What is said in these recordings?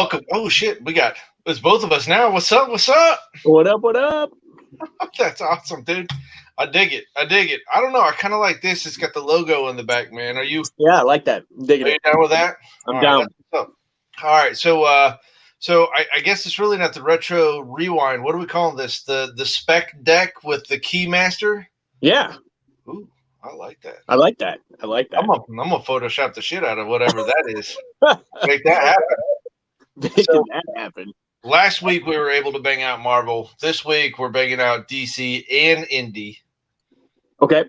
welcome. Oh shit, it's both of us now. What's up? What's up? What up? What up? That's awesome, dude. I dig it. I dig it. I don't know. I kind of like this. It's got the logo in the back, man. Are you? Yeah, I like that. I'm digging Are you it. down with that? I'm All down. Right, that's what's up. All right. So I guess it's really not the retro rewind. What do we call this? The spec deck with the Keymaster. Yeah. Ooh, I like that. I like that. I like that. I'm gonna Photoshop the shit out of whatever that is. Make that happen. Making that happen. Last week we were able to bang out Marvel. This week we're banging out DC and Indie. Okay.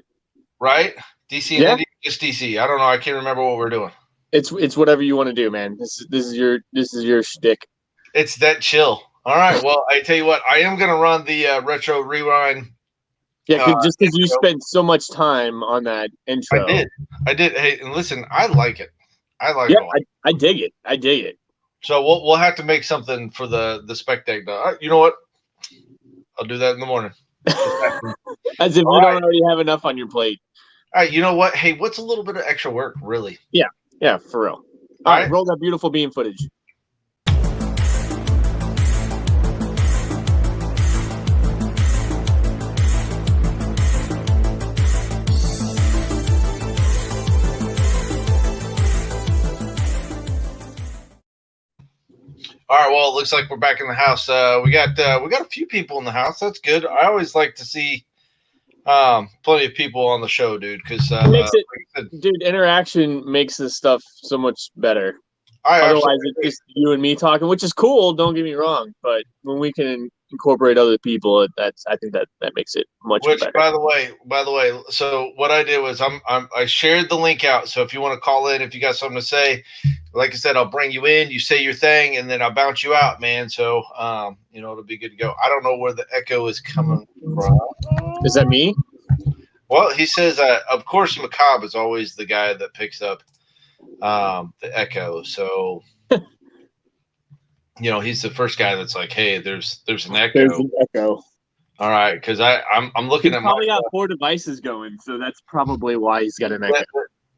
Right? DC and Indie, just DC. I don't know. I can't remember what we're doing. It's whatever you want to do, man. This is your shtick. It's that chill. All right. Well, I tell you what, I am gonna run the retro rewind. Yeah, just because you spent so much time on that intro. I did. Hey, and listen, I like it. I like it. I dig it. I dig it. So we'll have to make something for the spec deck. You know what? I'll do that in the morning. As if you don't already have enough on your plate. All right. You know what? Hey, what's a little bit of extra work, really? Yeah. Yeah, for real. All right, roll that beautiful beam footage. All right, well, it looks like we're back in the house. We got a few people in the house. That's good. I always like to see plenty of people on the show, dude. Because dude, interaction makes this stuff so much better. Otherwise, it's just you and me talking, which is cool. Don't get me wrong, but when we can incorporate other people, I think that makes it much better. By the way, so what I did was I shared the link out. So if you want to call in, if you got something to say, like I said, I'll bring you in. You say your thing, and then I'll bounce you out, man. So it'll be good to go. I don't know where the echo is coming from. Is that me? Well, he says, of course, Macabre is always the guy that picks up the echo. So he's the first guy that's like, hey, there's an echo. There's an echo. All right, because I'm looking he's at probably got 4 devices going, so that's probably why he's got an echo.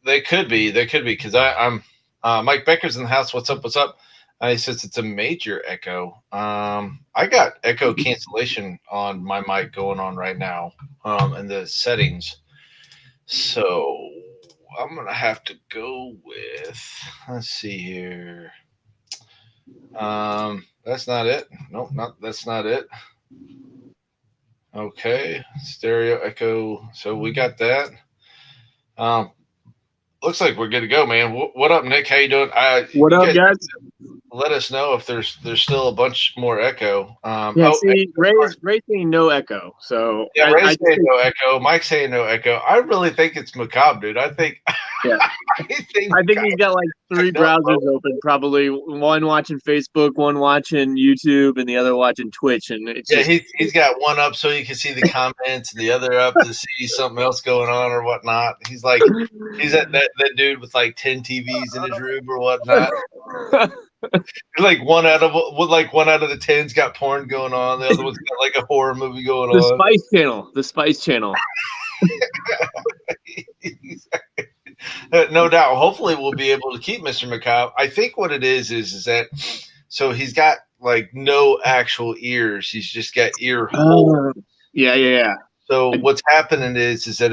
They could be because I'm Mike Becker's in the house. What's up? He says it's a major echo. I got echo cancellation on my mic going on right now in the settings. So I'm going to have to go with, let's see here. That's not it. Nope, that's not it. Okay. Stereo echo. So we got that. Looks like we're good to go, man. What up, Nick? How you doing? What up, guys? Let us know if there's still a bunch more echo. Ray's saying no echo. So yeah, Ray's saying no echo. Mike's saying no echo. I really think it's Macabre, dude. I think. Yeah. I think he's got like 3 browsers open. Probably one watching Facebook, one watching YouTube, and the other watching Twitch. And he's got one up so you can see the comments, and the other up to see something else going on or whatnot. He's that dude with like 10 TVs in his room or whatnot. Like one out of the 10's got porn going on. The other one's got like a horror movie going on. The Spice Channel. No doubt. Hopefully, we'll be able to keep Mr. Macabre. I think what it is that so he's got like no actual ears. He's just got ear holes. Yeah. So what's happening is that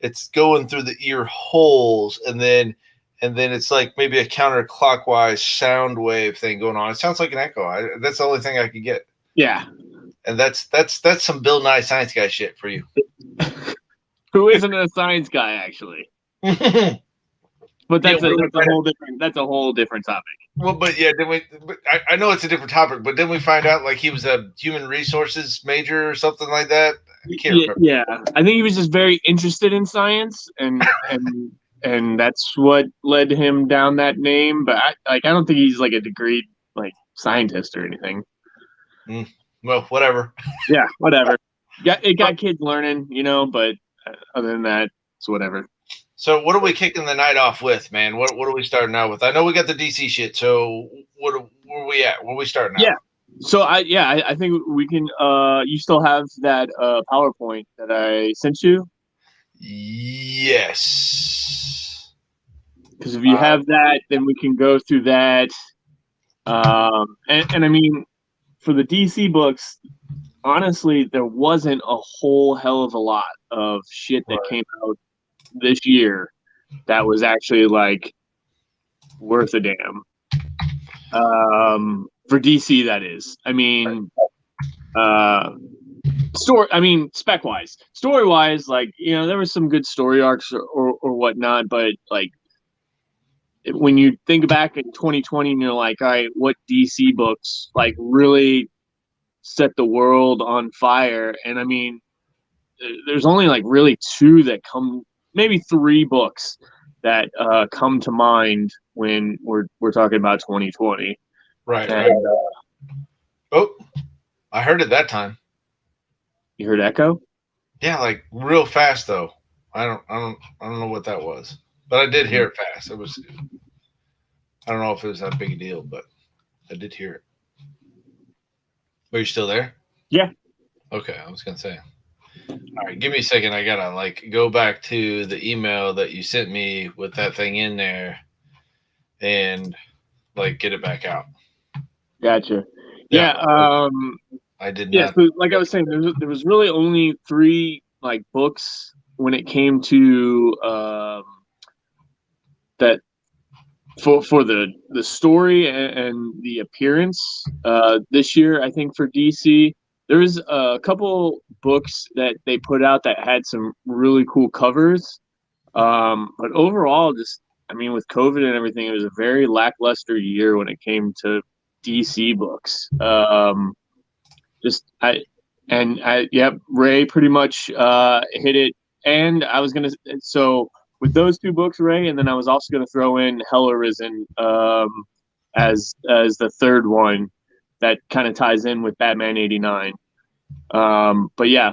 it's going through the ear holes, and then it's like maybe a counterclockwise sound wave thing going on. It sounds like an echo. That's the only thing I could get. Yeah. And that's some Bill Nye Science Guy shit for you. Who isn't a science guy, actually? But that's a whole different topic. Well, but yeah, I know it's a different topic, but didn't we find out like he was a human resources major or something like that? I can't remember. Yeah, I think he was just very interested in science, and that's what led him down that name. But I don't think he's like a degreed like scientist or anything. Well, whatever. Yeah, whatever. It got kids learning, but other than that, it's whatever. So what are we kicking the night off with, man? What are we starting out with? I know we got the DC shit. So where are we at? Where are we starting out? Yeah. So I think we can. You still have that PowerPoint that I sent you? Yes. Because if you have that, then we can go through that. And I mean, for the DC books, honestly, there wasn't a whole hell of a lot of shit that Right. came out this year that was actually like worth a damn. For DC, that is. I mean, uh, spec wise, story wise, like there was some good story arcs or whatnot, but like when you think back in 2020 and you're like, all right, what DC books like really set the world on fire? And I mean, there's only like really two that come, maybe three books that come to mind when we're talking about 2020. Right. And Right. Oh, I heard it that time. you heard Echo? Yeah, like real fast though. I don't know what that was, but I did hear it fast. It was. I don't know if it was that big a deal, but I did hear it. Are you still there? Yeah, Okay, I was gonna say. All right, give me a second. I gotta like go back to the email that you sent me with that thing in there and like get it back out. gotcha. Yeah, Yeah, I did yeah. not. So, like I was saying, there was really only three like books when it came to that for the story and the appearance this year. I think for DC, there's a couple books that they put out that had some really cool covers. But overall, just I mean, with COVID and everything, it was a very lackluster year when it came to DC books. Just yeah, Ray pretty much hit it. And I was gonna so with those two books, Ray, and then I was also gonna throw in Hell Arisen as the third one that kind of ties in with Batman '89. But yeah,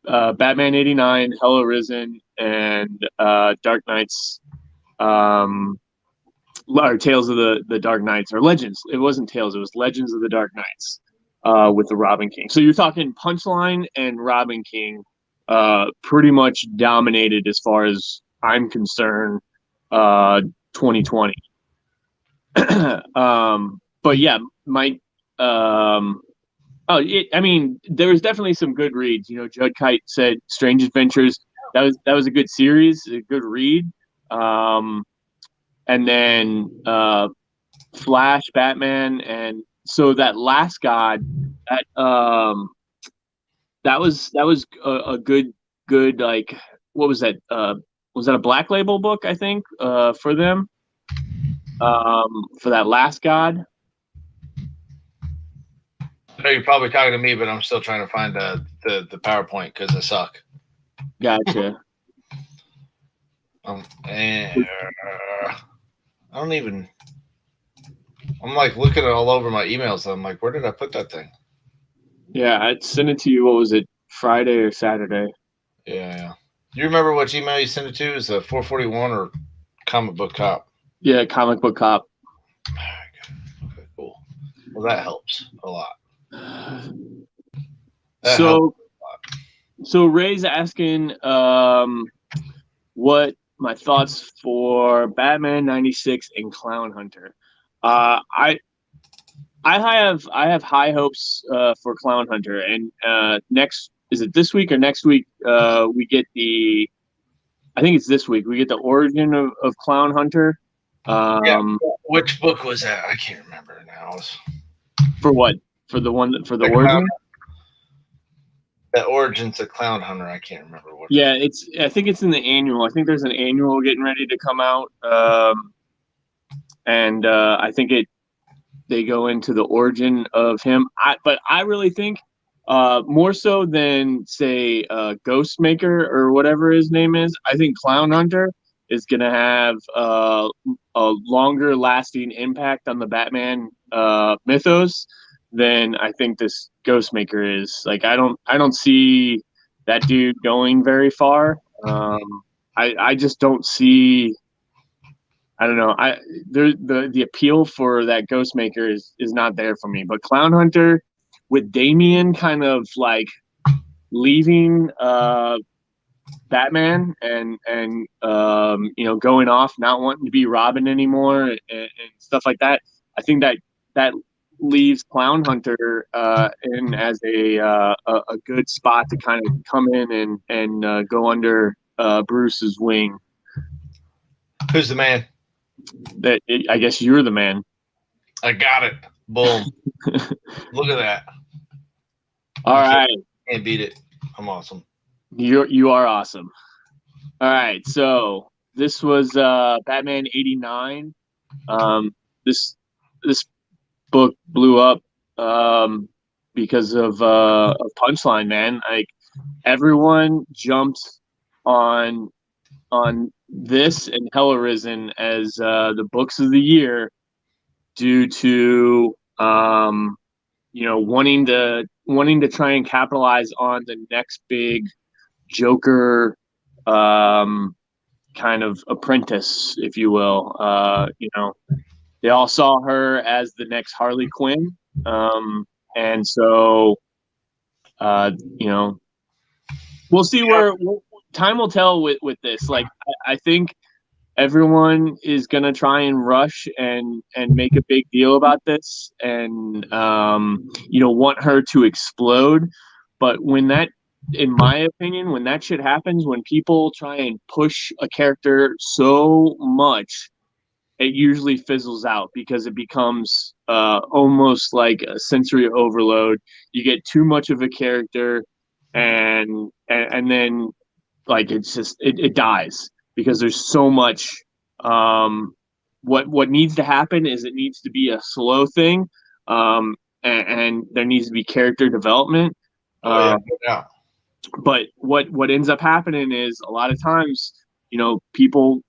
Batman '89, Hell Arisen, and Dark Knights, or Tales of the Dark Knights, or Legends. It wasn't Tales; it was Legends of the Dark Knights with the Robin King. So you're talking Punchline and Robin King, pretty much dominated as far as I'm concerned, 2020. But yeah, Mike. I mean, there was definitely some good reads. Judd Kite said Strange Adventures. That was a good series, a good read. Um, and then Flash, Batman, and so that Last God, that was a good like what was that? Was that a Black Label book? I think for them for that Last God. I know you're probably talking to me, but I'm still trying to find the PowerPoint because I suck. Gotcha. And I don't even. I'm like looking all over my emails. I'm like, where did I put that thing? Yeah, I sent it to you. What was it? Friday or Saturday? Yeah, yeah. Do you remember which email you sent it to? Is it 441 or Comic Book Cop? Yeah, Comic Book Cop. Okay, cool. Well, that helps a lot. That helps So a lot. so Ray's asking what my thoughts for Batman '96 and Clown Hunter. I have high hopes for Clown Hunter, and next is it this week or next week? We get the I think it's this week. We get the origin of Clown Hunter. Yeah. Um, Which book was that? I can't remember now. for what? For the one for the The Clown, origin? the Origins of Clown Hunter. I can't remember what. Yeah, I think it's in the annual. I think there's an annual getting ready to come out, and I think they go into the origin of him. But I really think more so than say Ghostmaker or whatever his name is. I think Clown Hunter is gonna have a longer lasting impact on the Batman mythos than I think this Ghostmaker is. Like I don't see that dude going very far. I just don't see. I don't know. The appeal for that Ghostmaker is not there for me. But Clown Hunter with Damian kind of like leaving Batman and going off, not wanting to be Robin anymore and stuff like that. I think that that leaves Clown Hunter in as a good spot to kind of come in and go under Bruce's wing. Who's the man? I guess you're the man. I got it. Boom. Look at that. All right. Can't beat it. I'm awesome. You are awesome. All right. So this was Batman '89. This book blew up because of Punchline, man. Like everyone jumped on this and Hell Arisen as the books of the year due to wanting to try and capitalize on the next big Joker kind of apprentice, if you will. They all saw her as the next Harley Quinn, and so we'll see where time will tell with this. Like I think everyone is gonna try and rush and make a big deal about this and want her to explode. But when that, in my opinion, when that shit happens, when people try and push a character so much, it usually fizzles out because it becomes almost like a sensory overload. You get too much of a character and then like it's just it dies because there's so much. What needs to happen is it needs to be a slow thing, and there needs to be character development. Yeah. But what ends up happening is a lot of times, people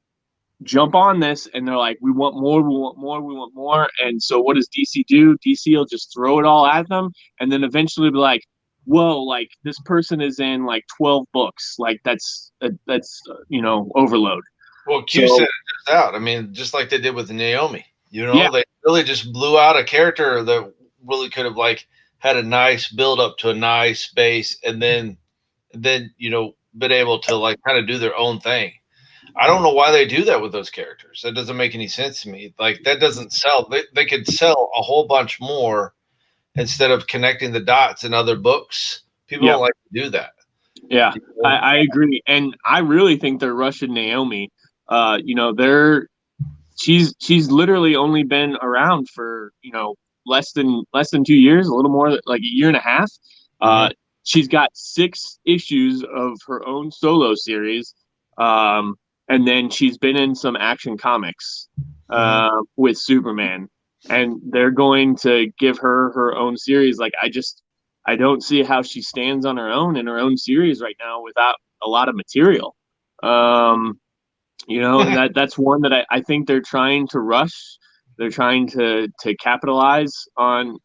jump on this and they're like, we want more, we want more, we want more. And so what does DC do? DC will just throw it all at them and then eventually be like, whoa, like this person is in like 12 books. Like that's overload. Well, Q said it just out. I mean, just like they did with Naomi. Yeah. They really just blew out a character that really could have like had a nice build up to a nice base and then been able to like kind of do their own thing. I don't know why they do that with those characters. That doesn't make any sense to me. Like that doesn't sell. They could sell a whole bunch more instead of connecting the dots in other books. People don't like to do that. Yeah, I agree, and I really think they're rushing Naomi. She's literally only been around for less than 2 years, a little more like a year and a half. She's got 6 issues of her own solo series. And then she's been in some Action Comics with Superman, and they're going to give her her own series. Like I don't see how she stands on her own in her own series right now without a lot of material. That's one that I think they're trying to rush. They're trying to capitalize on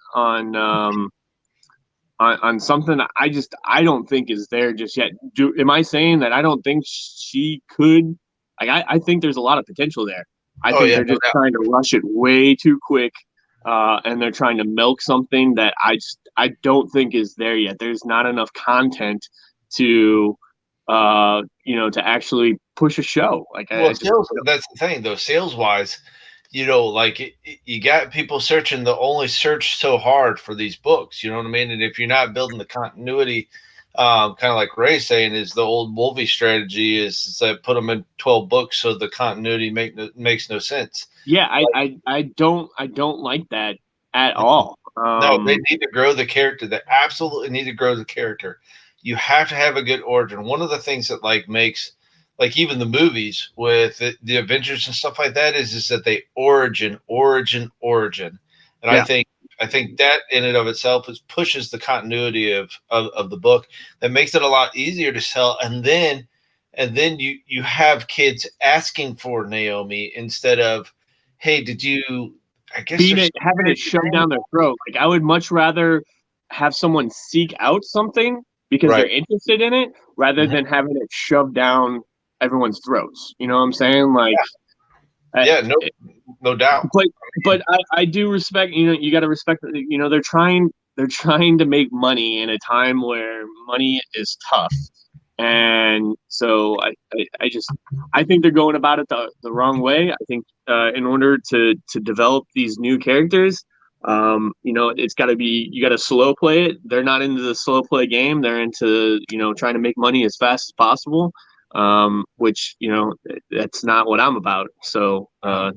something I don't think is there just yet. Am I saying that I don't think she could? Like I think there's a lot of potential there. I think they're just trying to rush it way too quick, and they're trying to milk something that I don't think is there yet. There's not enough content to to actually push a show. Like that's the thing though. Sales wise, like you got people searching only search so hard for these books. You know what I mean? And if you're not building the continuity. Kind of like Ray's saying, is the old Wolvie strategy is that put them in 12 books so the continuity makes no sense. Yeah, I don't like that at all. No, they need to grow the character. They absolutely need to grow the character. You have to have a good origin. One of the things that like makes like even the movies with the Avengers and stuff like that is that they origin. And I think that in and of itself pushes the continuity of the book. That makes it a lot easier to sell. And then you have kids asking for Naomi instead of, hey, did you? I guess having it shoved down their throat. Like I would much rather have someone seek out something because they're interested in it rather than having it shoved down everyone's throats. You know what I'm saying? Like. Yeah, no doubt. But I do respect, you got to respect that, they're trying to make money in a time where money is tough. And so I think they're going about it the wrong way. I think in order to develop these new characters, It's got to be, you got to slow play it. They're not into the slow play game. They're into, trying to make money as fast as possible, which, that's not what I'm about. So, Well,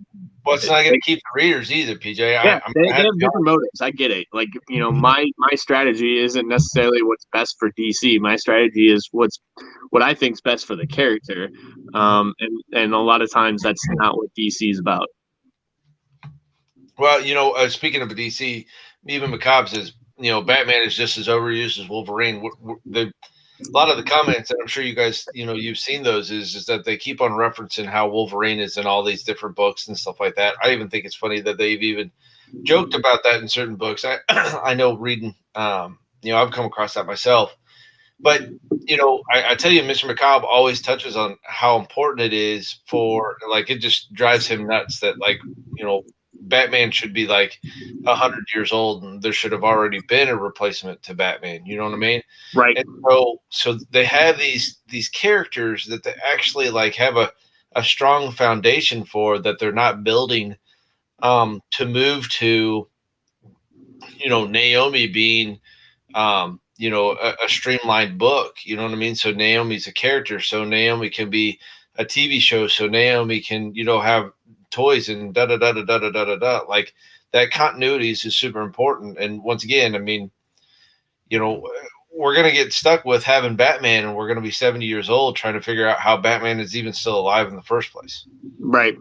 it's not going to keep the readers either, PJ. yeah, I'm they going to have have to be different honest. motives. I get it. Like, my strategy isn't necessarily what's best for DC. My strategy is what I think is best for the character. And a lot of times that's not what DC is about. Well, speaking of DC, even McCobb says, Batman is just as overused as Wolverine. A lot of the comments, and I'm sure you guys, you've seen those, is that they keep on referencing how Wolverine is in all these different books and stuff like that. I even think it's funny that they've even joked about that in certain books. I I know reading, I've come across that myself. But I tell you, Mr. McCobb always touches on how important it is for, like, it just drives him nuts that, like, Batman should be like 100 years old, and there should have already been a replacement to Batman. You know what I mean? Right. And so they have these characters that they actually like have a strong foundation for, that they're not building to move to, Naomi being a streamlined book. You know what I mean? So Naomi's a character, so Naomi can be a TV show, so Naomi can, have toys and da da da da da da da da. Like, that continuity is just super important. And once again, I mean, we're gonna get stuck with having Batman, and we're gonna be 70 years old trying to figure out how Batman is even still alive in the first place. Right.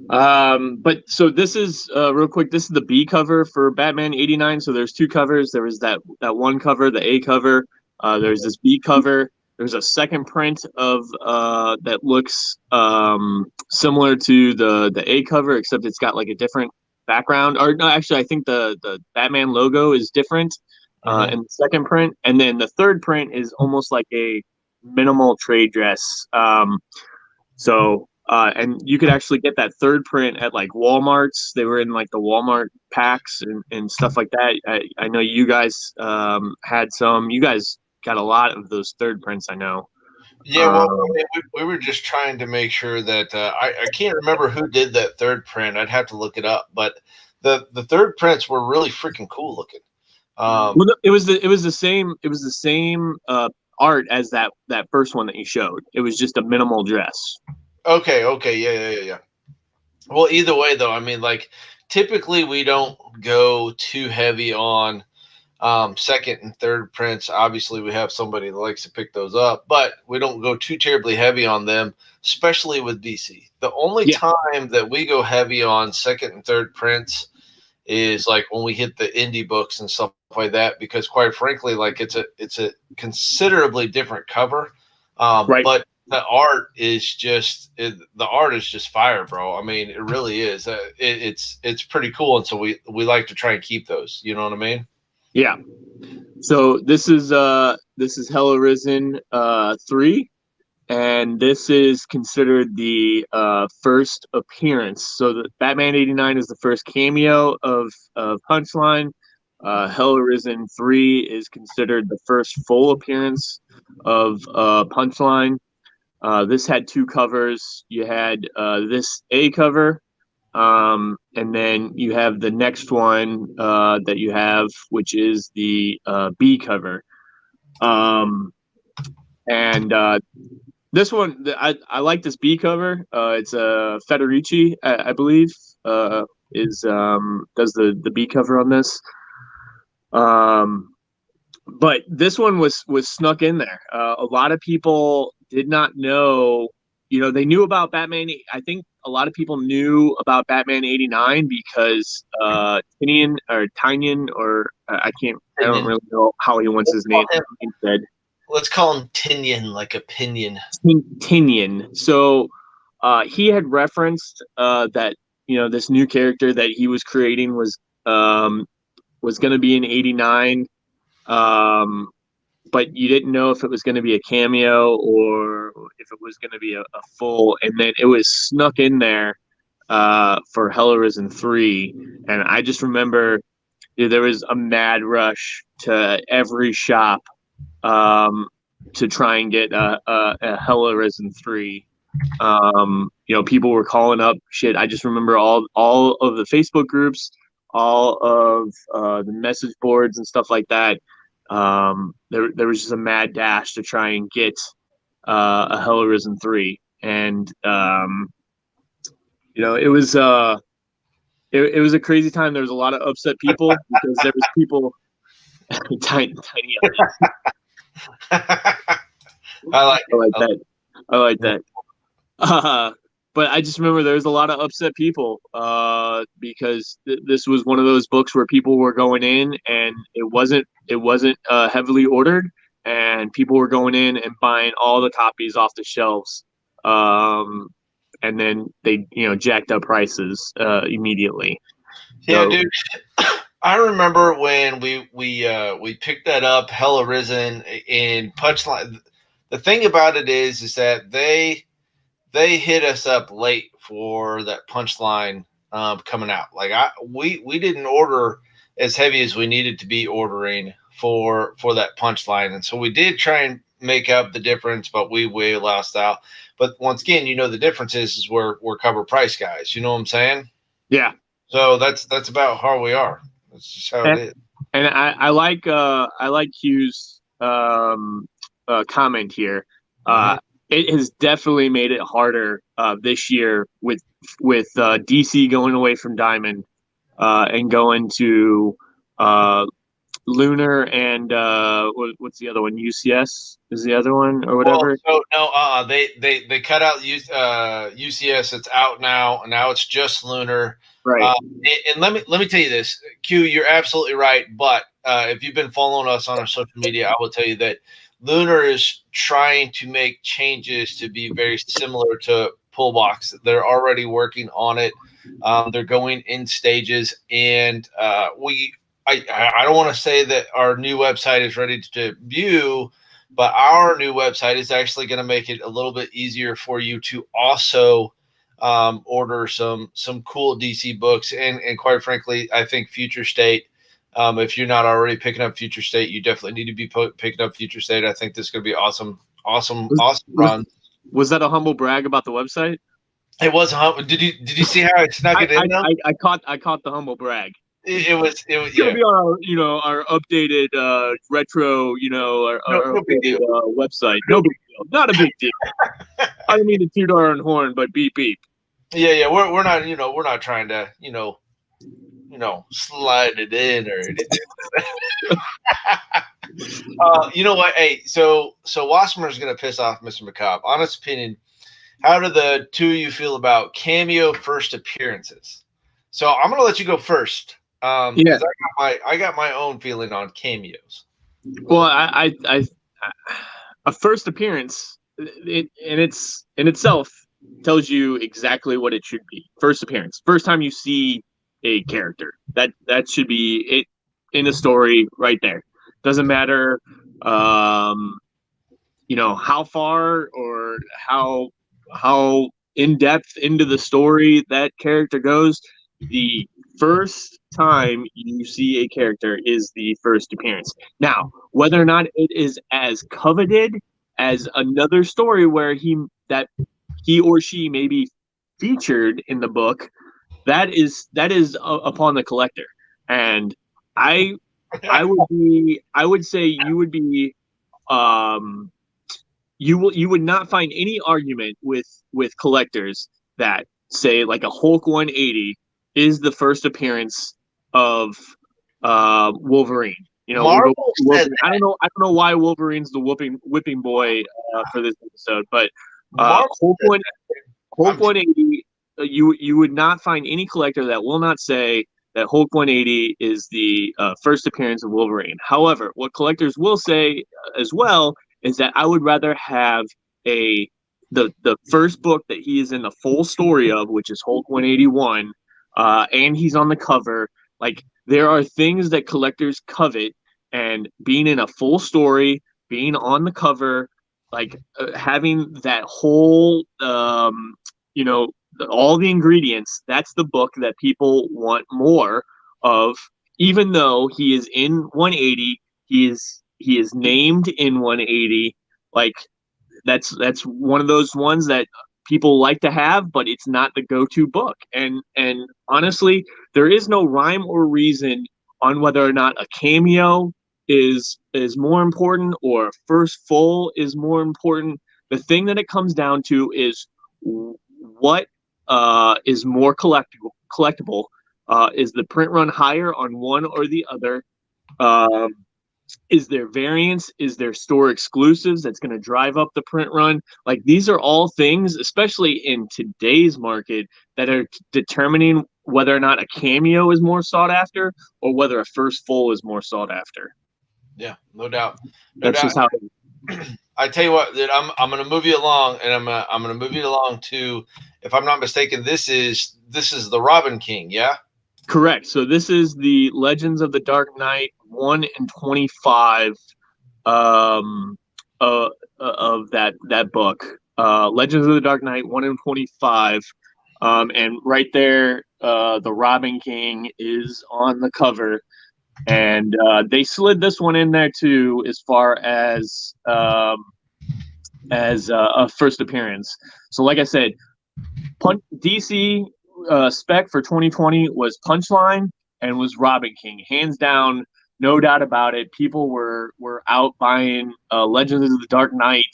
But so this is real quick. This is the B cover for Batman '89. So there's two covers. There was that one cover, the A cover. There's this B cover. There's a second print of that looks similar to the A cover, except it's got like a different background. Or no, actually, I think the Batman logo is different in the second print, and then the third print is almost like a minimal trade dress. And you could actually get that third print at like Walmart's. They were in like the Walmart packs and stuff like that. I know you guys had some. You guys got a lot of those third prints, I know. Yeah, well, I mean, we were just trying to make sure that I can't remember who did that third print. I'd have to look it up, but the third prints were really freaking cool looking. Well, it was the same art as that first one that you showed. It was just a minimal dress. Okay, yeah. Well, either way, though, I mean, like, typically we don't go too heavy on second and third prints. Obviously, we have somebody that likes to pick those up, but we don't go too terribly heavy on them, especially with DC. The only time that we go heavy on second and third prints is like when we hit the indie books and stuff like that, because quite frankly, like, it's a considerably different cover. Right. But the art is just fire, bro. I mean, it really is. It's pretty cool, and so we like to try and keep those. You know what I mean? Yeah. So this is Hell Arisen 3, and this is considered the first appearance. So the Batman '89 is the first cameo of Punchline. Hell Arisen 3 is considered the first full appearance of Punchline. This had two covers. You had this A cover, and then you have the next one that you have, which is the B cover. And this one, I like this B cover. It's Federici, I believe, is does the B cover on this. But this one was snuck in there. A lot of people did not know. They knew about Batman. I think a lot of people knew about Batman '89 because Tynion, or I don't really know how he wants his name said. Let's call him Tinian, like a pinion. Tynion. So he had referenced that this new character that he was creating was going to be in '89. But you didn't know if it was going to be a cameo or if it was going to be a full, and then it was snuck in there for Hell Arisen 3. And I just remember there was a mad rush to every shop to try and get a Hell Arisen 3. People were calling up shit. I just remember all of the Facebook groups all of the message boards and stuff like that. There was just a mad dash to try and get a Hell Arisen 3. And, it was a crazy time. There was a lot of upset people because there was people tiny I like that. I like that. But I just remember there was a lot of upset people because this was one of those books where people were going in and it wasn't heavily ordered, and people were going in and buying all the copies off the shelves, and then they jacked up prices immediately. Yeah, So dude. I remember when we picked that up, Hell Arisen in Punchline. The thing about it is that they hit us up late for that Punchline coming out. Like we didn't order as heavy as we needed to be ordering for that Punchline, and so we did try and make up the difference, but we way lost out. But once again, the difference is we're cover price guys. You know what I'm saying? yeah, So that's about how we are. That's just how it is. and I like Q's comment here. It has definitely made it harder this year with DC going away from Diamond and going to Lunar and what's the other one? UCS is the other one or whatever. Well, so no, they cut out UCS. It's out now. Now it's just Lunar. Right. And let me tell you this, Q. You're absolutely right. But if you've been following us on our social media, I will tell you that Lunar is trying to make changes to be very similar to Pullbox. They're already working on it. They're going in stages, and I don't want to say that our new website is ready to debut, but our new website is actually going to make it a little bit easier for you to also order some cool DC books, and quite frankly, I think Future State. If you're not already picking up Future State, you definitely need to be picking up Future State. I think this is going to be awesome run. Was that a humble brag about the website? It was. Did you see how I snuck it in? I caught the humble brag. It was It's gonna be on our updated retro our updated website. No big deal. Not a big deal. I don't mean to toot our own horn, but beep beep. Yeah. We're not we're not trying to slide it in or anything. You know what? Hey, so Wasserman is gonna piss off Mr. McCobb. Honest opinion, how do the two of you feel about cameo first appearances? So I'm gonna let you go first. Yeah, I got my own feeling on cameos. well, I a first appearance in itself tells you exactly what it should be. First appearance, first time you see a character, that should be it in a story right there. Doesn't matter, how far or how in depth into the story that character goes. The first time you see a character is the first appearance. Now, whether or not it is as coveted as another story where he or she may be featured in the book, that is upon the collector. And I would say you would be you would not find any argument with collectors that say like a Hulk 180 is the first appearance of Wolverine. Marvel Wolverine. I don't know why Wolverine's the whipping boy for this episode, but Hulk 180. You would not find any collector that will not say that Hulk 180 is the first appearance of Wolverine. However, what collectors will say as well is that I would rather have the first book that he is in the full story of, which is Hulk 181, and he's on the cover. Like, there are things that collectors covet, and being in a full story, being on the cover, like having that whole, all the ingredients, that's the book that people want more of. Even though he is in 180, he is named in 180. Like, that's one of those ones that people like to have, but it's not the go-to book. And honestly, there is no rhyme or reason on whether or not a cameo is more important or a first full is more important. The thing that it comes down to is what is more collectible. Is the print run higher on one or the other? Um, is there variance? Is there store exclusives that's going to drive up the print run? Like these are all things, especially in today's market, that are determining whether or not a cameo is more sought after or whether a first full is more sought after. Yeah, no doubt. No That's doubt. just how. I tell you what, dude, I'm gonna move you along, and I'm gonna move you along to, if I'm not mistaken, this is the Robin King, yeah. Correct. So this is the Legends of the Dark Knight 1 and 25 um, of that book. Legends of the Dark Knight 1 and 25. And right there, the Robin King is on the cover. And they slid this one in there too, as far as a first appearance. So, like I said, DC spec for 2020 was Punchline and was Robin King, hands down, no doubt about it. People were out buying Legends of the Dark Knight.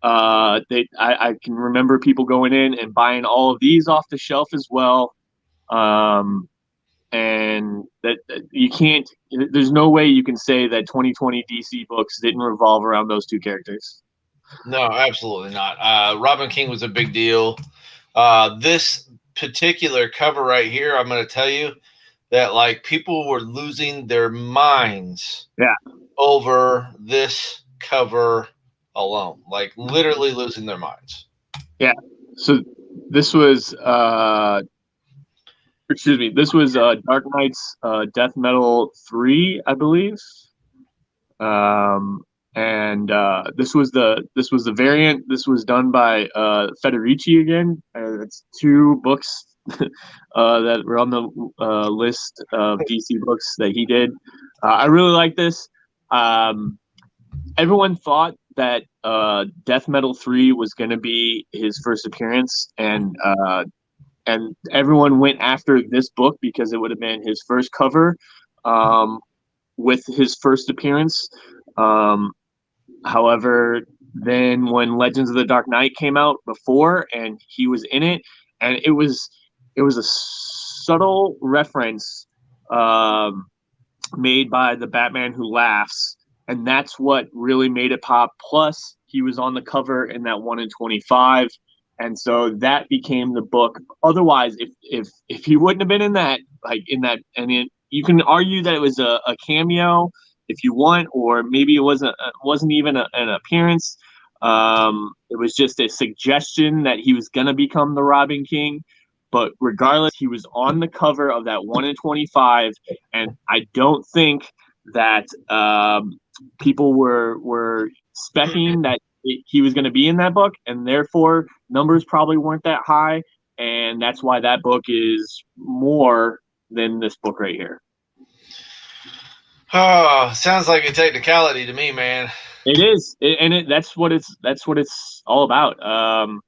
I can remember people going in and buying all of these off the shelf as well. And that you can't. There's no way you can say that 2020 DC books didn't revolve around those two characters. No, absolutely not. Robin King was a big deal. This particular cover right here, I'm going to tell you that like people were losing their minds over this cover alone, like literally losing their minds. Yeah. So this was this was Dark Knight's Death Metal 3, I believe. And this was the variant. This was done by Federici again. It's two books that were on the list of DC books that he did. I really like this. Everyone thought that Death Metal 3 was going to be his first appearance, and everyone went after this book because it would have been his first cover with his first appearance. However, then when Legends of the Dark Knight came out before and he was in it, and it was a subtle reference made by the Batman Who Laughs, and that's what really made it pop. Plus, he was on the cover in that 1 in 25, and so that became the book. Otherwise, if he wouldn't have been in that, you can argue that it was a cameo if you want, or maybe it wasn't even an appearance. It was just a suggestion that he was gonna become the Robin King. But regardless, he was on the cover of that 1 in 25, and I don't think that people were specking that he was going to be in that book, and therefore numbers probably weren't that high, and that's why that book is more than this book right here. Oh, sounds like a technicality to me, man. It is, that's what it's all about.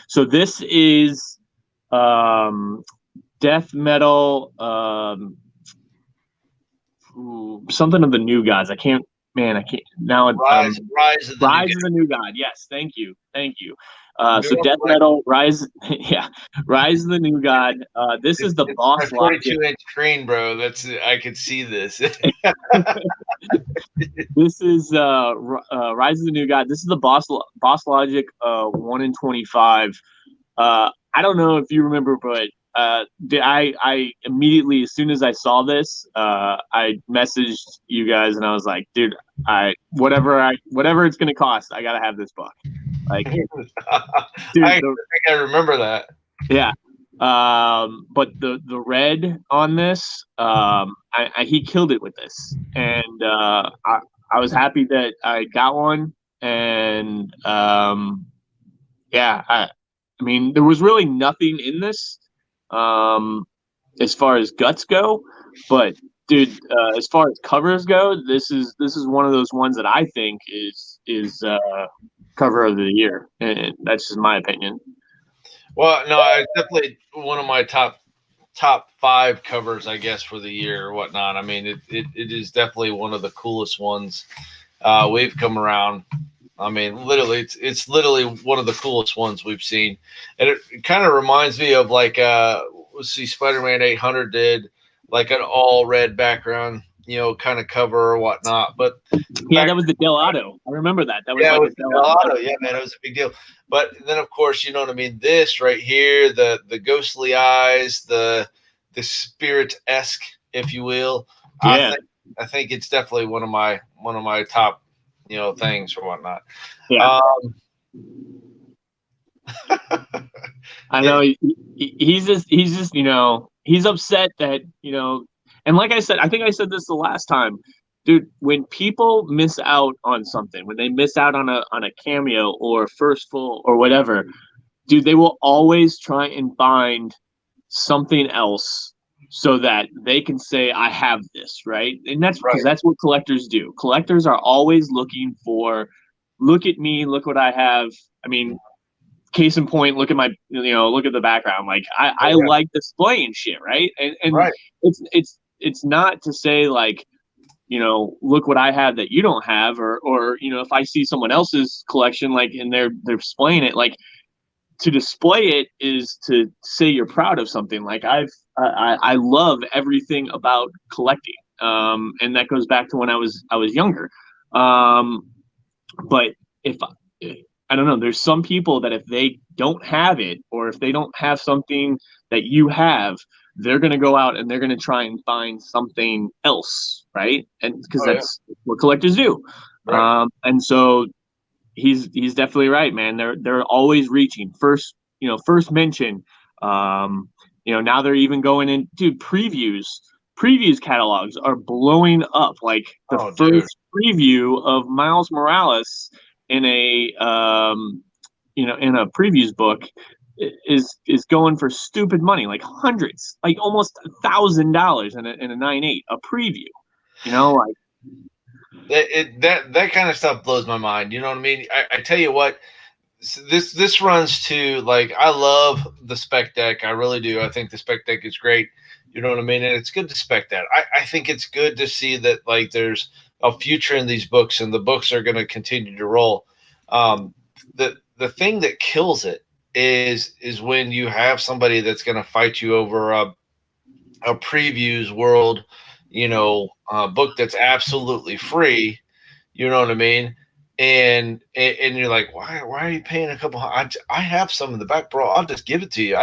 So this is Death Metal, something of the New Gods. I can't now. Rise of the New God. Yes, thank you. So Death Metal, Rise of the New God. This is the boss logic. 42-inch screen, bro. I could see this. This is Rise of the New God. This is the boss logic 1 in 25. I don't know if you remember, but I immediately, as soon as I saw this, I messaged you guys and I was like, dude, whatever it's gonna cost, I gotta have this book. Like, dude, I think I remember that. Yeah. But the red on this, he killed it with this, and I was happy that I got one, and I mean, there was really nothing in this as far as guts go, but dude, as far as covers go, this is one of those ones that I think is cover of the year, and that's just my opinion. Well, no, it's definitely one of my top five covers, I guess, for the year or whatnot. I mean, it is definitely one of the coolest ones we've come around. I mean, literally, it's literally one of the coolest ones we've seen, and it kind of reminds me of like let's see, Spider-Man 800 did like an all red background, kind of cover or whatnot. But Yeah, that was the Delato. I remember that. That was yeah, like it a was Delato. yeah, man, it was a big deal. But then, of course, you know what I mean. This right here, the ghostly eyes, the spirit esque, if you will. Yeah, I think it's definitely one of my top, things or whatnot. yeah. Um, I yeah, know he's just he's upset that and like I said, I think I said this the last time, dude. When people miss out on something, when they miss out on a cameo or first full or whatever, dude, they will always try and find something else so that they can say I have this, right? And that's because right. that's what collectors do. Collectors are always looking for, look at me, look what I have. I mean, case in point, look at my look at the background. Like I Oh yeah, like displaying shit, right? And right. it's not to say like look what I have that you don't have, or if I see someone else's collection like and they're displaying it, like to display it is to say you're proud of something. Like I love everything about collecting, and that goes back to when I was younger. Um, but if I don't know, there's some people that if they don't have it or if they don't have something that you have, they're going to go out and they're going to try and find something else, right? And because Oh yeah, that's what collectors do. right. And so he's definitely right, man. They're always reaching first, first mention. Now they're even going in, dude. Previews catalogs are blowing up. Like the Oh dude, first preview of Miles Morales in a in a previews book is going for stupid money, like hundreds, like almost $1,000 in a 9.8 a preview. Like that kind of stuff blows my mind. You know what I mean? I tell you what, this runs to like I love the spec deck. I really do. I think the spec deck is great. You know what I mean? And it's good to spec that. I think it's good to see that like there's a future in these books and the books are going to continue to roll. Um, the thing that kills it is when you have somebody that's going to fight you over a previews world, book that's absolutely free. You know what I mean? And you're like, why are you paying a couple? I have some in the back, bro. I'll just give it to you.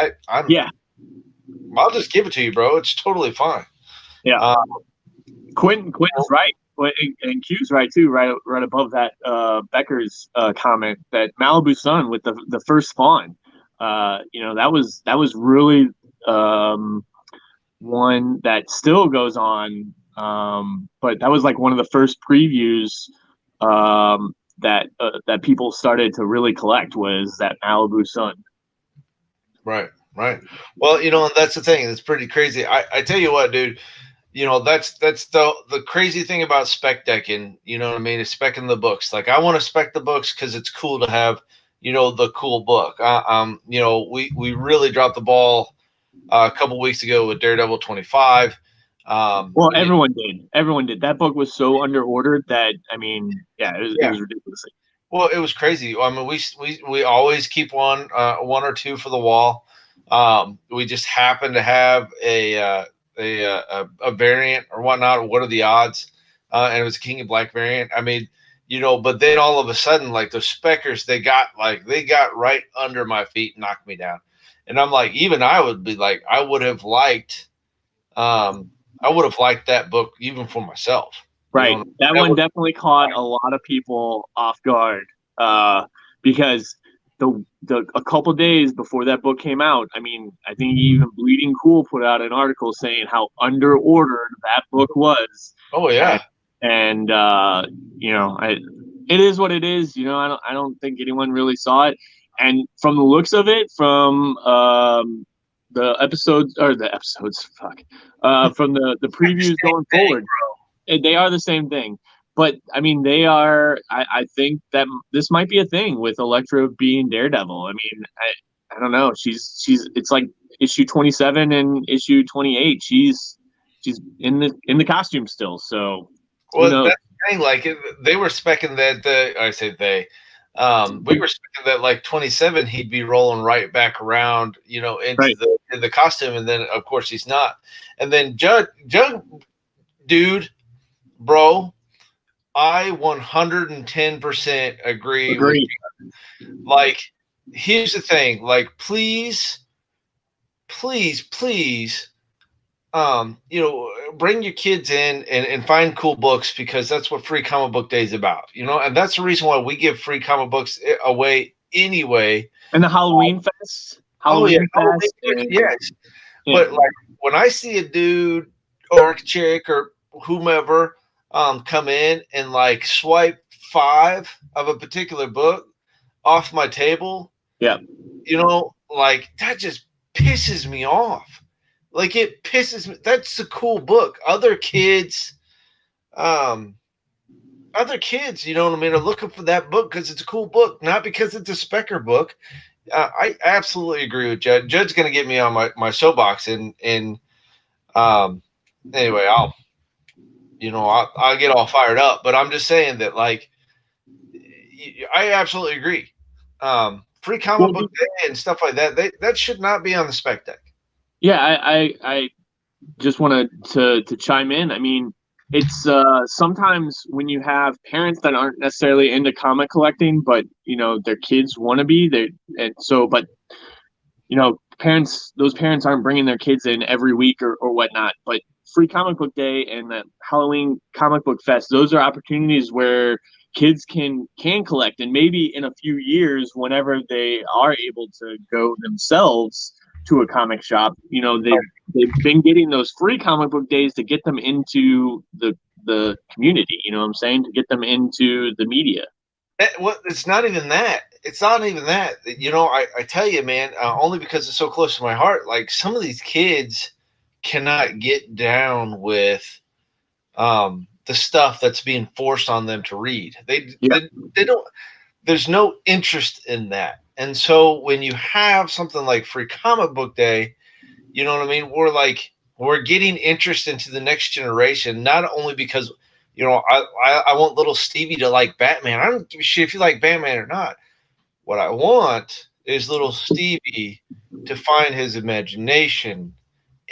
yeah, I'll just give it to you, bro. It's totally fine. yeah. Uh, Quentin's right, and Q's right too. Right above that, Becker's comment that Malibu Sun with the first spawn. That was really one that still goes on. But that was like one of the first previews that people started to really collect was that Malibu Sun. right, right. Well, that's the thing. It's pretty crazy. I tell you what, dude. That's the crazy thing about spec decking. You know what I mean? Is specking the books. Like I want to spec the books because it's cool to have, the cool book. We really dropped the ball a couple weeks ago with Daredevil 25. Well, everyone did. Everyone did. That book was so underordered that I mean, yeah, it Yeah. was ridiculous. Well, it was crazy. I mean, we always keep one or two for the wall. We just happen to have a variant or whatnot. What are the odds? And it was a King of Black variant. I mean, but then all of a sudden, like those speckers, they got right under my feet, knocked me down, and I'm like, even I would be like, I would have liked that book even for myself. Right. That That one would, definitely caught a lot of people off guard because the a couple days before that book came out, I mean, I think even Bleeding Cool put out an article saying how underordered that book was. oh yeah, And it is what it is. I don't think anyone really saw it. And from the looks of it, from the episodes, fuck, from the previews going forward, they are the same thing. but I mean, they are. I think that this might be a thing with Elektra being Daredevil. I mean, I don't know. She's it's like issue 27 and issue 28. She's in the costume still. So who Well, knows? that's the thing. Like they were specking that I say they. We were specking that like 27, he'd be rolling right back around, into Right. the costume, and then of course he's not. And then Judd, dude, bro, I 110% agree with Agree. you. Like, here's the thing. Like, please, please, please, bring your kids in and find cool books, because that's what Free Comic Book Day is about, and that's the reason why we give free comic books away anyway. And the Halloween Fest. Oh yeah, Halloween Halloween, Fest. And, yes. yeah. But like when I see a dude or a chick or whomever come in and like swipe 5 of a particular book off my table, Yeah. like that just pisses me off. Like it pisses me. That's a cool book. Um, other kids, you know what I mean, are looking for that book because it's a cool book, not because it's a specker book. I absolutely agree with Judd. Judd's going to get me on my soapbox, and anyway, I'll get all fired up. But I'm just saying that, like, I absolutely agree. Free comic Well, book day and stuff like that, that should not be on the spec deck. yeah. I just wanted to chime in. I mean, it's sometimes when you have parents that aren't necessarily into comic collecting, but their kids want to be there, and so but those parents aren't bringing their kids in every week or whatnot. But Free Comic Book Day and the Halloween Comic Book Fest, those are opportunities where kids can collect, and maybe in a few years, whenever they are able to go themselves to a comic shop, they've been getting those free comic book days to get them into the community. You know what I'm saying? To get them into the media. Well, it's not even that. It's not even that. I tell you, man, only because it's so close to my heart. Like some of these kids cannot get down with the stuff that's being forced on them to read. Yeah. They don't. There's no interest in that. And so when you have something like Free Comic Book Day, you know what I mean? We're getting interest into the next generation, not only because I want little Stevie to like Batman. I don't give a shit if you like Batman or not. What I want is little Stevie to find his imagination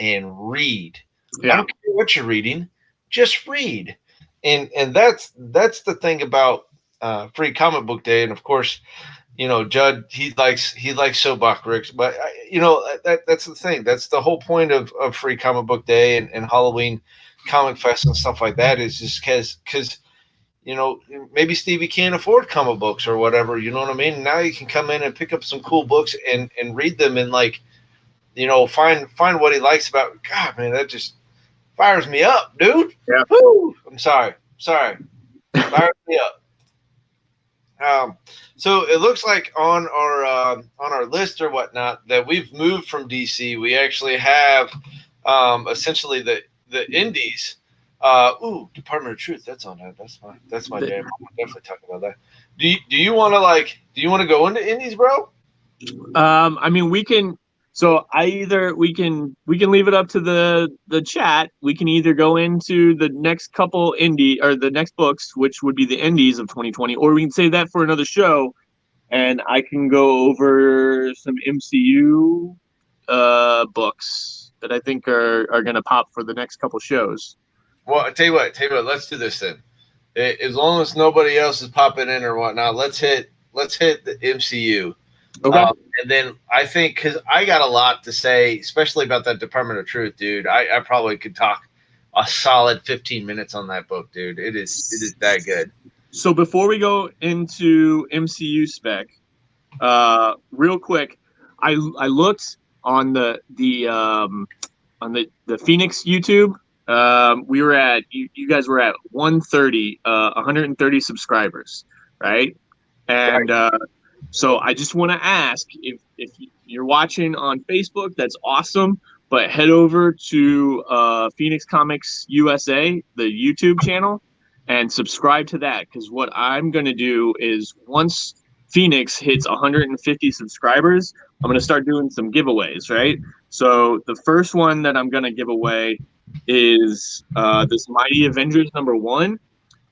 and read. I Yeah. don't care what you're reading, just read. And that's the thing about Free Comic Book Day. And of course, Judd, he likes soapbox Ricks, but that's the thing. That's the whole point of Free Comic Book Day and Halloween Comic Fest and stuff like that, is just because maybe Stevie can't afford comic books or whatever. You know what I mean? Now you can come in and pick up some cool books and read them, and like find what he likes about. God, man, that just fires me up, dude. Yeah. Woo! I'm sorry, fires me up. So it looks like on our list or whatnot that we've moved from DC. We actually have essentially the indies. Department of Truth. That's on that. That's my jam. I'm definitely talking about that. Do you want to go into indies, bro? I mean, we can. So we can leave it up to the chat. We can either go into the next couple indie or the next books, which would be the indies of 2020, or we can save that for another show, and I can go over some MCU books that I think are going to pop for the next couple shows. Well, I tell you what. Let's do this then. As long as nobody else is popping in or whatnot, let's hit the MCU. Okay. And then I think, because I got a lot to say, especially about that Department of Truth, dude. I probably could talk a solid 15 minutes on that book, dude. It is that good. So before we go into MCU spec, real quick, I looked on the Phoenix YouTube. We were at you guys were at 130 subscribers, right? And so I just want to ask if you're watching on Facebook, that's awesome. But head over to Phoenix Comics USA, the YouTube channel, and subscribe to that, because what I'm going to do is once Phoenix hits 150 subscribers, I'm going to start doing some giveaways, right? So the first one that I'm going to give away is this Mighty Avengers #1.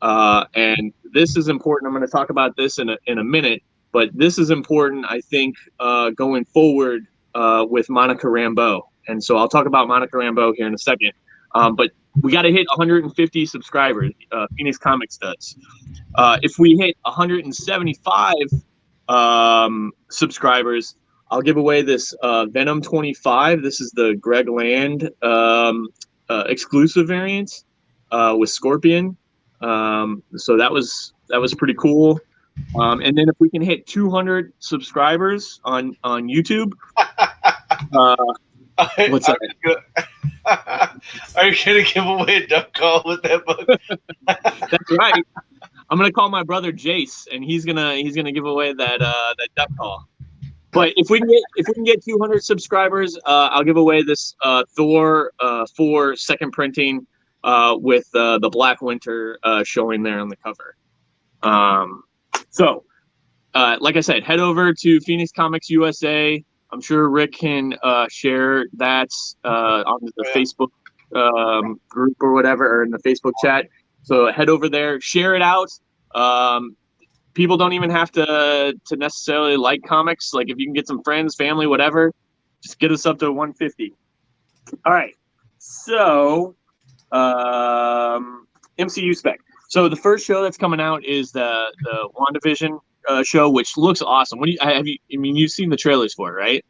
And this is important. I'm going to talk about this in a minute, but this is important, I think, going forward with Monica Rambeau. And so I'll talk about Monica Rambeau here in a second. But we got to hit 150 subscribers. Phoenix Comics does. If we hit 175 subscribers, I'll give away this Venom 25. This is the Greg Land exclusive variant with Scorpion. So that was pretty cool. And then if we can hit 200 subscribers on YouTube, what's that? Are you gonna give away a duck call with that book? That's right. I'm gonna call my brother Jace, and he's gonna give away that duck call. But if we can get 200 subscribers, I'll give away this Thor 4 second printing with the Black Winter showing there on the cover. So, like I said, head over to Phoenix Comics USA. I'm sure Rick can share that on the Facebook group or whatever, or in the Facebook chat. So head over there, share it out. People don't even have to necessarily like comics. Like if you can get some friends, family, whatever, just get us up to 150. All right. So MCU spec. So the first show that's coming out is the WandaVision show, which looks awesome. What do you have? You've seen the trailers for it, right?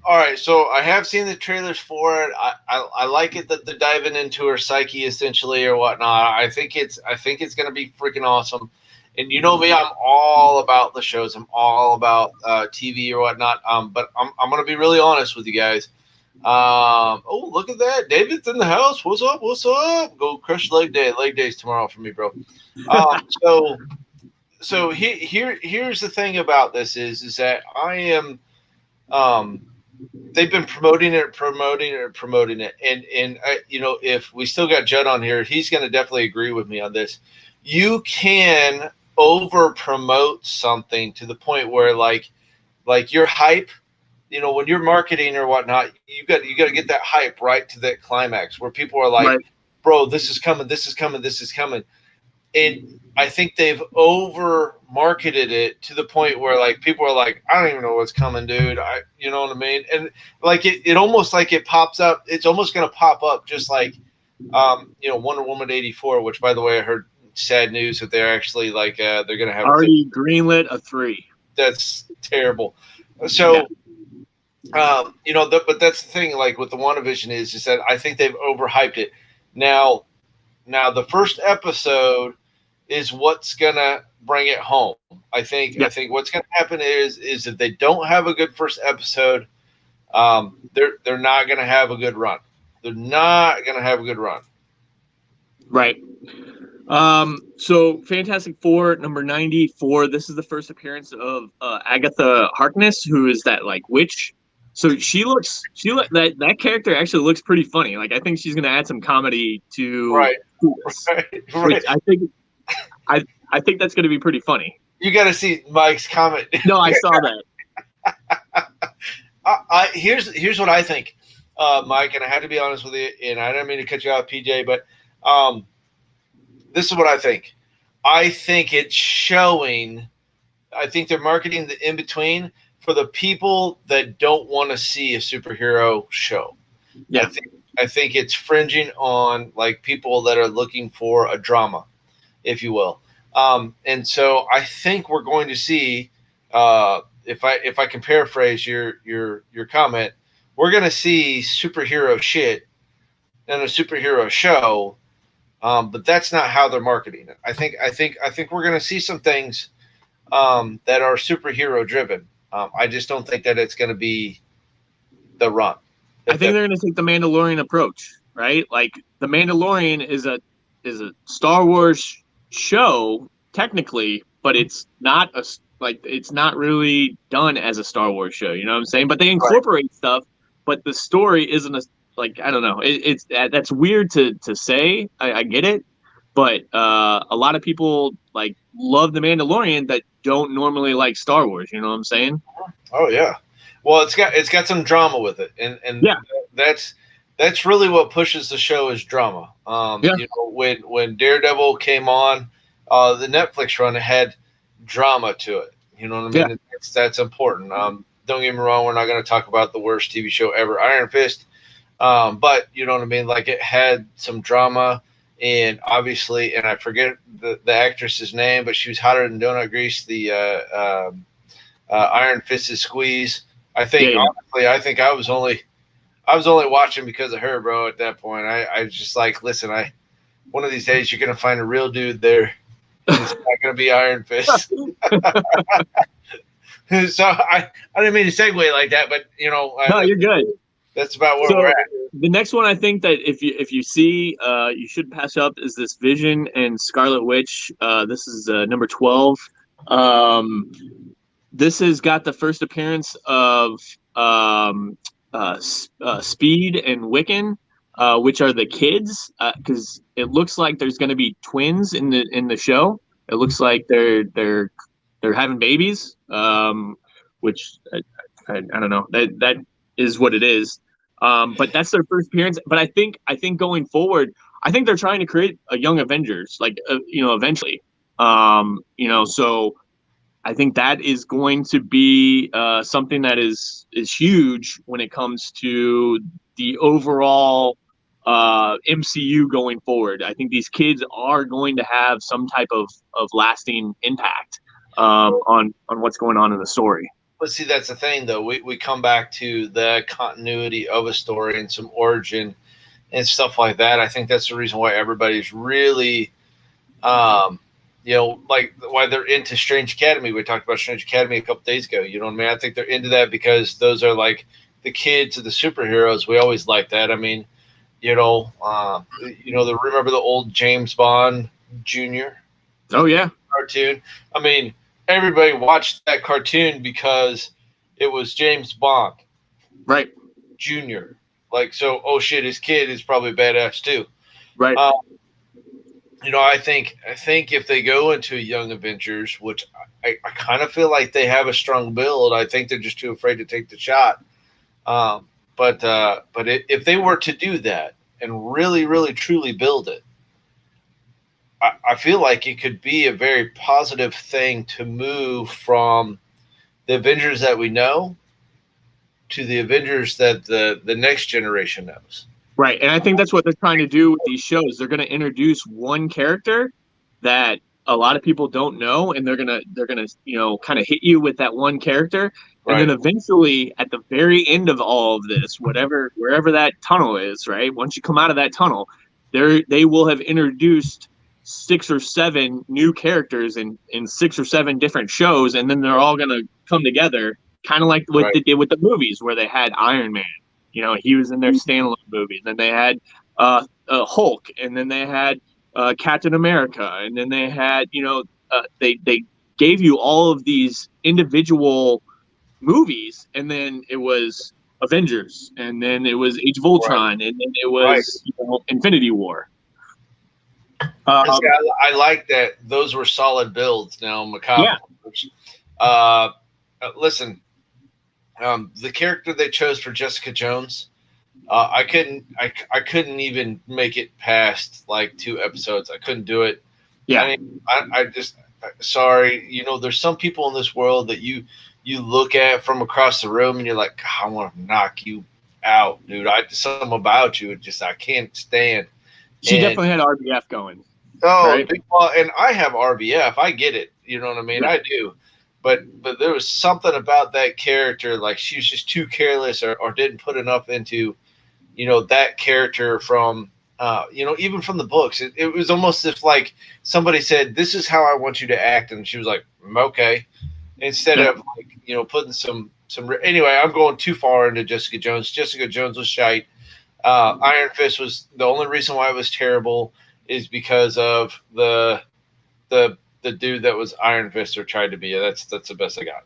All right, so I have seen the trailers for it. I like it that they're diving into her psyche essentially or whatnot. I think it's going to be freaking awesome. And you know me, I'm all about the shows. I'm all about TV or whatnot. But I'm going to be really honest with you guys. Oh, look at that. David's in the house. What's up? What's up? Go crush leg day. Leg day's tomorrow for me, bro. So here's the thing about this is that I am they've been promoting it. And if we still got Judd on here, he's going to definitely agree with me on this. You can over promote something to the point where like your hype, when you're marketing or whatnot, you got to get that hype right to that climax where people are like, right, bro, this is coming. And I think they've over marketed it to the point where like people are like, I don't even know what's coming, dude. You know what I mean? And like it almost like it pops up. It's almost going to pop up just like, Wonder Woman 84, which by the way, I heard sad news that they're actually like, they're going to have already greenlit a 3. That's terrible. So, yeah. But that's the thing, like with the WandaVision is that I think they've overhyped it. Now the first episode is what's gonna bring it home. I think what's gonna happen is if they don't have a good first episode, they're not gonna have a good run. They're not gonna have a good run. Right. So Fantastic Four #94. This is the first appearance of Agatha Harkness, who is that like witch. So that character actually looks pretty funny. Like I think she's gonna add some comedy to right. Which I think that's gonna be pretty funny. You got to see Mike's comment. No, I saw that. Here's what I think, Mike, and I have to be honest with you, and I don't mean to cut you off, PJ, but this is what I think. I think it's showing. I think they're marketing the in between for the people that don't want to see a superhero show. Yeah. I think it's fringing on like people that are looking for a drama, if you will. And so I think we're going to see, if I can paraphrase your comment, we're going to see superhero shit in a superhero show. But that's not how they're marketing it. I think we're going to see some things that are superhero driven. I just don't think that it's going to be the run. I think they're going to take the Mandalorian approach, right? Like the Mandalorian is a Star Wars show technically, but it's not it's not really done as a Star Wars show. You know what I'm saying? But they incorporate stuff, but the story isn't I don't know. It's that's weird to say. I get it, but a lot of people like love the Mandalorian that don't normally like Star Wars. You know what I'm saying? Oh yeah. Well, it's got some drama with it, and Yeah, that's that's really what pushes the show is drama. yeah, When Daredevil came on, the Netflix run, it had drama to it. You know what I yeah. mean? That's important. Don't get me wrong. We're not going to talk about the worst TV show ever, Iron Fist. But you know what I mean? Like it had some drama, and obviously, and I forget the actress's name, but she was hotter than donut grease. Iron Fist's squeeze. I Yeah, think yeah. honestly, I was only watching because of her, bro. At that point, I was just like, listen, one of these days you're gonna find a real dude there, and it's not gonna be Iron Fist. So I didn't mean to segue like that, but No, you're good. that's about where we're So at. the next one I think that if you see, you should pass up is this Vision and Scarlet Witch. This is number 12. Um, this has got the first appearance of Speed and Wiccan, which are the kids, because it looks like there's going to be twins in the show. It looks like they're having babies, which I don't know. That is what it is. But that's their first appearance. But I think going forward, I think they're trying to create a young Avengers, like eventually. So I think that is going to be something that is huge when it comes to the overall MCU going forward. I think these kids are going to have some type of lasting impact on what's going on in the story. But see, that's the thing, though. We come back to the continuity of a story and some origin and stuff like that. I think that's the reason why everybody's really, um, like why they're into Strange Academy. We talked about Strange Academy a couple days ago. You know what I mean? I think they're into that because those are like the kids of the superheroes. We always like that. I mean, remember the old James Bond Jr. Oh yeah, cartoon? I mean, everybody watched that cartoon because it was James Bond right, Jr. Like, so, oh shit, his kid is probably badass too. right. Um, I think if they go into Young Avengers, which I kind of feel like they have a strong build, I think they're just too afraid to take the shot. But if they were to do that and really, really, truly build it, I feel like it could be a very positive thing to move from the Avengers that we know to the Avengers that the next generation knows. Right. And I think that's what they're trying to do with these shows. They're going to introduce one character that a lot of people don't know, and they're gonna kind of hit you with that one character. And then Right. eventually at the very end of all of this, wherever that tunnel is, right? Once you come out of that tunnel, they will have introduced 6 or 7 new characters in 6 or 7 different shows, and then they're all gonna come together, kind of like what Right. they did with the movies where they had Iron Man. He was in their standalone movies. Then they had Hulk, and then they had Captain America, and then they had they gave you all of these individual movies, and then it was Avengers, and then it was Age of Right. Ultron, and then it Right. was Infinity War. And see, Um, I like that those were solid builds. Now, yeah, Macabre. Uh, Listen, the character they chose for Jessica Jones, I couldn't even make it past like 2 episodes. I couldn't do it. I yeah, mean, I just sorry. There's some people in this world that you look at from across the room and you're like, God, I want to knock you out, dude. Something about you, it just I can't stand. she And definitely had RBF going, oh, right? well, and I have RBF. I get it. You know what I mean? Yeah, I do. But there was something about that character, like she was just too careless or didn't put enough into that character from even from the books. It was almost if like somebody said, "This is how I want you to act," and she was like, "Okay," instead yeah. of like putting some. Anyway, I'm going too far into Jessica Jones. Jessica Jones was shite. Iron Fist was the only reason why it was terrible is because of the dude that was Iron Fist or tried to be. That's the best I got.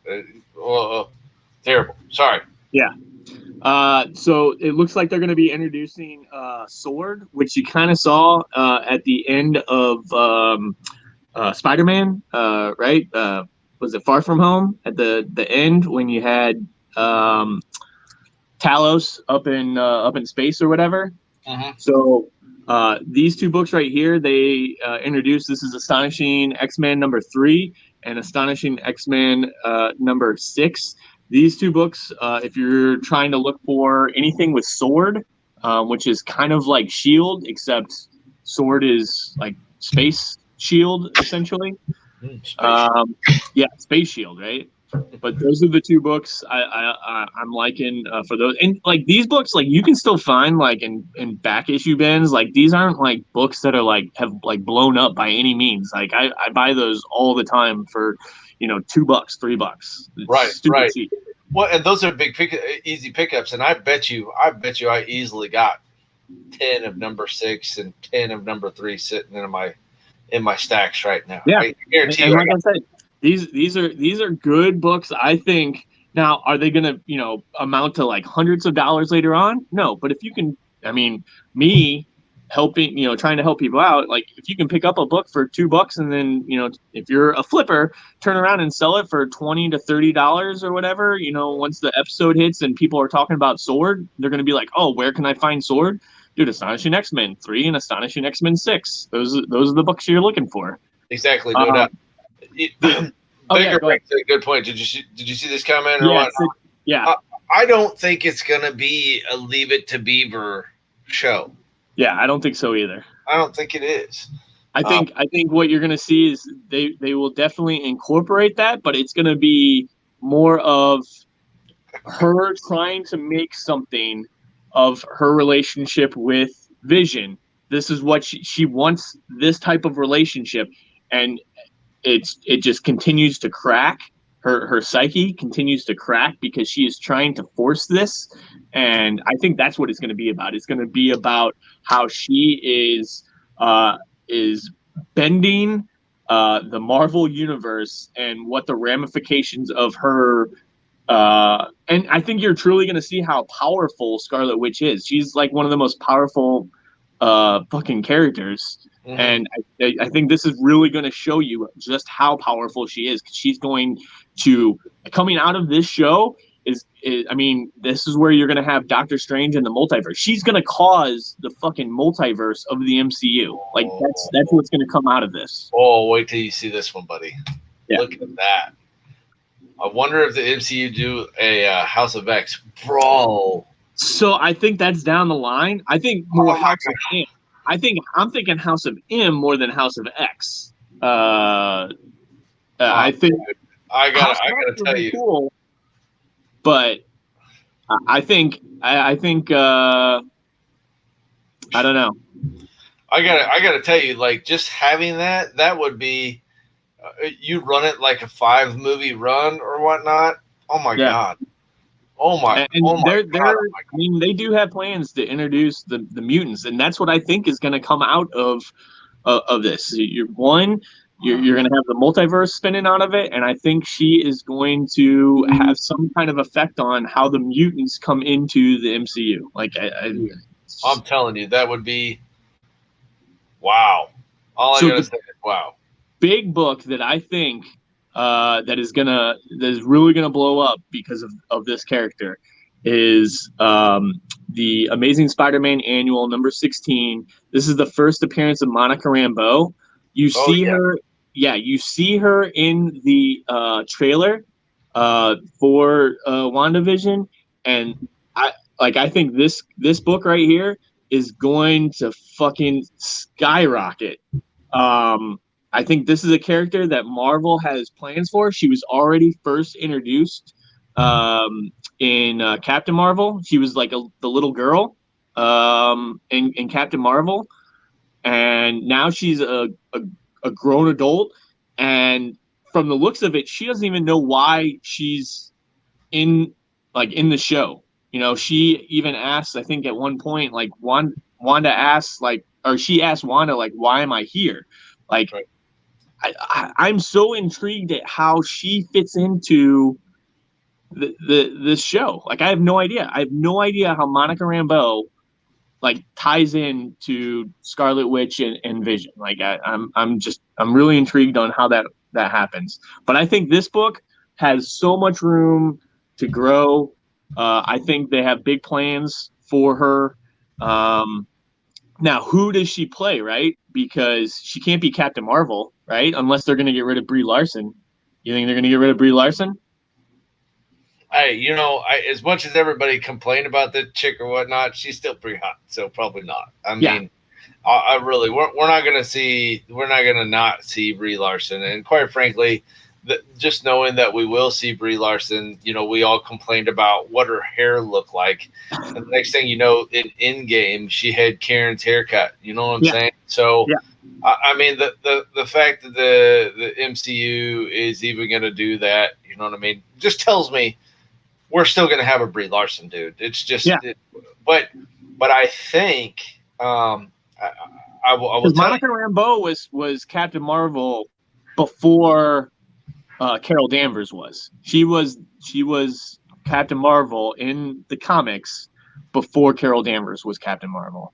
Terrible. Sorry. Yeah. So it looks like they're going to be introducing Sword, which you kind of saw at the end of Spider-Man, right? Was it Far From Home at the end when you had um, Talos up in space or whatever? Mm-hmm. So these two books right here, they introduced. This is Astonishing X-Men #3 and Astonishing X-Men #6. These two books, if you're trying to look for anything with Sword, which is kind of like Shield, except Sword is like space Shield essentially. Space. Yeah, Space Shield, right? But those are the two books I'm liking for those. And like these books, like you can still find like in back issue bins. Like these aren't like books that are like have like blown up by any means. Like I buy those all the time for, $2, $3. It's Right, stupid right. cheap. Well, and those are easy pickups. And I bet you, I easily got 10 of #6 and 10 of #3 sitting in my stacks right now. Yeah, I guarantee and you, like I said, these are good books. I think now are they going to amount to like hundreds of dollars later on? No, but if you can, I mean, me helping trying to help people out, like if you can pick up a book for $2 and then if you're a flipper, turn around and sell it for $20 to $30 or whatever. Once the episode hits and people are talking about Sword, they're going to be like, oh, where can I find Sword? Dude, Astonishing X-Men 3 and Astonishing X-Men 6. Those are the books you're looking for. exactly, no doubt. Yeah, Baker makes a good point. Did you see this comment or yeah, what? yeah, I don't think it's gonna be a Leave It to Beaver show. yeah. I don't think so either. I don't think it is. I think what you're gonna see is they will definitely incorporate that, but it's gonna be more of her trying to make something of her relationship with Vision. This is what she wants, this type of relationship, and it just continues to crack. Her psyche continues to crack because she is trying to force this, and I think that's what it's going to be about. It's going to be about how she is bending the Marvel universe and what the ramifications of her. And I think you're truly going to see how powerful Scarlet Witch is. She's like one of the most powerful fucking characters. Mm-hmm. And I think this is really going to show you just how powerful she is. She's going to, coming out of this show, I mean, this is where you're going to have Doctor Strange in the multiverse. She's going to cause the fucking multiverse of the MCU. Like, that's what's going to come out of this. Oh, wait till you see this one, buddy. Yeah. Look at that. I wonder if the MCU do a House of X. Bro. So I think that's down the line. I think more House of M. I'm thinking House of M more than House of X. I think I gotta tell you, cool, but I think I don't know. I gotta tell you, like just having that would be you run it like a 5-movie run or whatnot. Oh my god. Oh my! And oh my God. I mean, they do have plans to introduce the mutants, and that's what I think is going to come out of this. You're going to have the multiverse spinning out of it, and I think she is going to have some kind of effect on how the mutants come into the MCU. Like, I'm telling you, that would be wow. All I gotta say is wow. Big book that I think. That is really gonna blow up because of this character is the Amazing Spider-Man Annual #16. This is the first appearance of Monica Rambeau. You see her in the trailer for WandaVision, and I think this book right here is going to fucking skyrocket. I think this is a character that Marvel has plans for. She was already first introduced in Captain Marvel. She was like the little girl in Captain Marvel, and now she's a grown adult. And from the looks of it, she doesn't even know why she's in the show. She even asked, I think at one point, like Wanda asked, she asked Wanda, like, why am I here? Like, right. I'm so intrigued at how she fits into this show. Like I have no idea. I have no idea how Monica Rambeau like ties in to Scarlet Witch and Vision. Like I'm really intrigued on how that happens. But I think this book has so much room to grow. I think they have big plans for her. Now, who does she play, right? Because she can't be Captain Marvel, right? Unless they're going to get rid of Brie Larson. You think they're going to get rid of Brie Larson? As much as everybody complained about the chick or whatnot, she's still pretty hot, so probably not. I mean, I really, we're not going to not see Brie Larson, and quite frankly, just knowing that we will see Brie Larson, we all complained about what her hair looked like, and the next thing you know, in Endgame, she had Karen's haircut. You know what I'm saying? So. Yeah. I mean, the fact that the MCU is even going to do that, you know what I mean, just tells me we're still going to have a Brie Larson, dude. It's just, but I think I will tell Monica Rambeau was Captain Marvel before Carol Danvers was. She was Captain Marvel in the comics before Carol Danvers was Captain Marvel.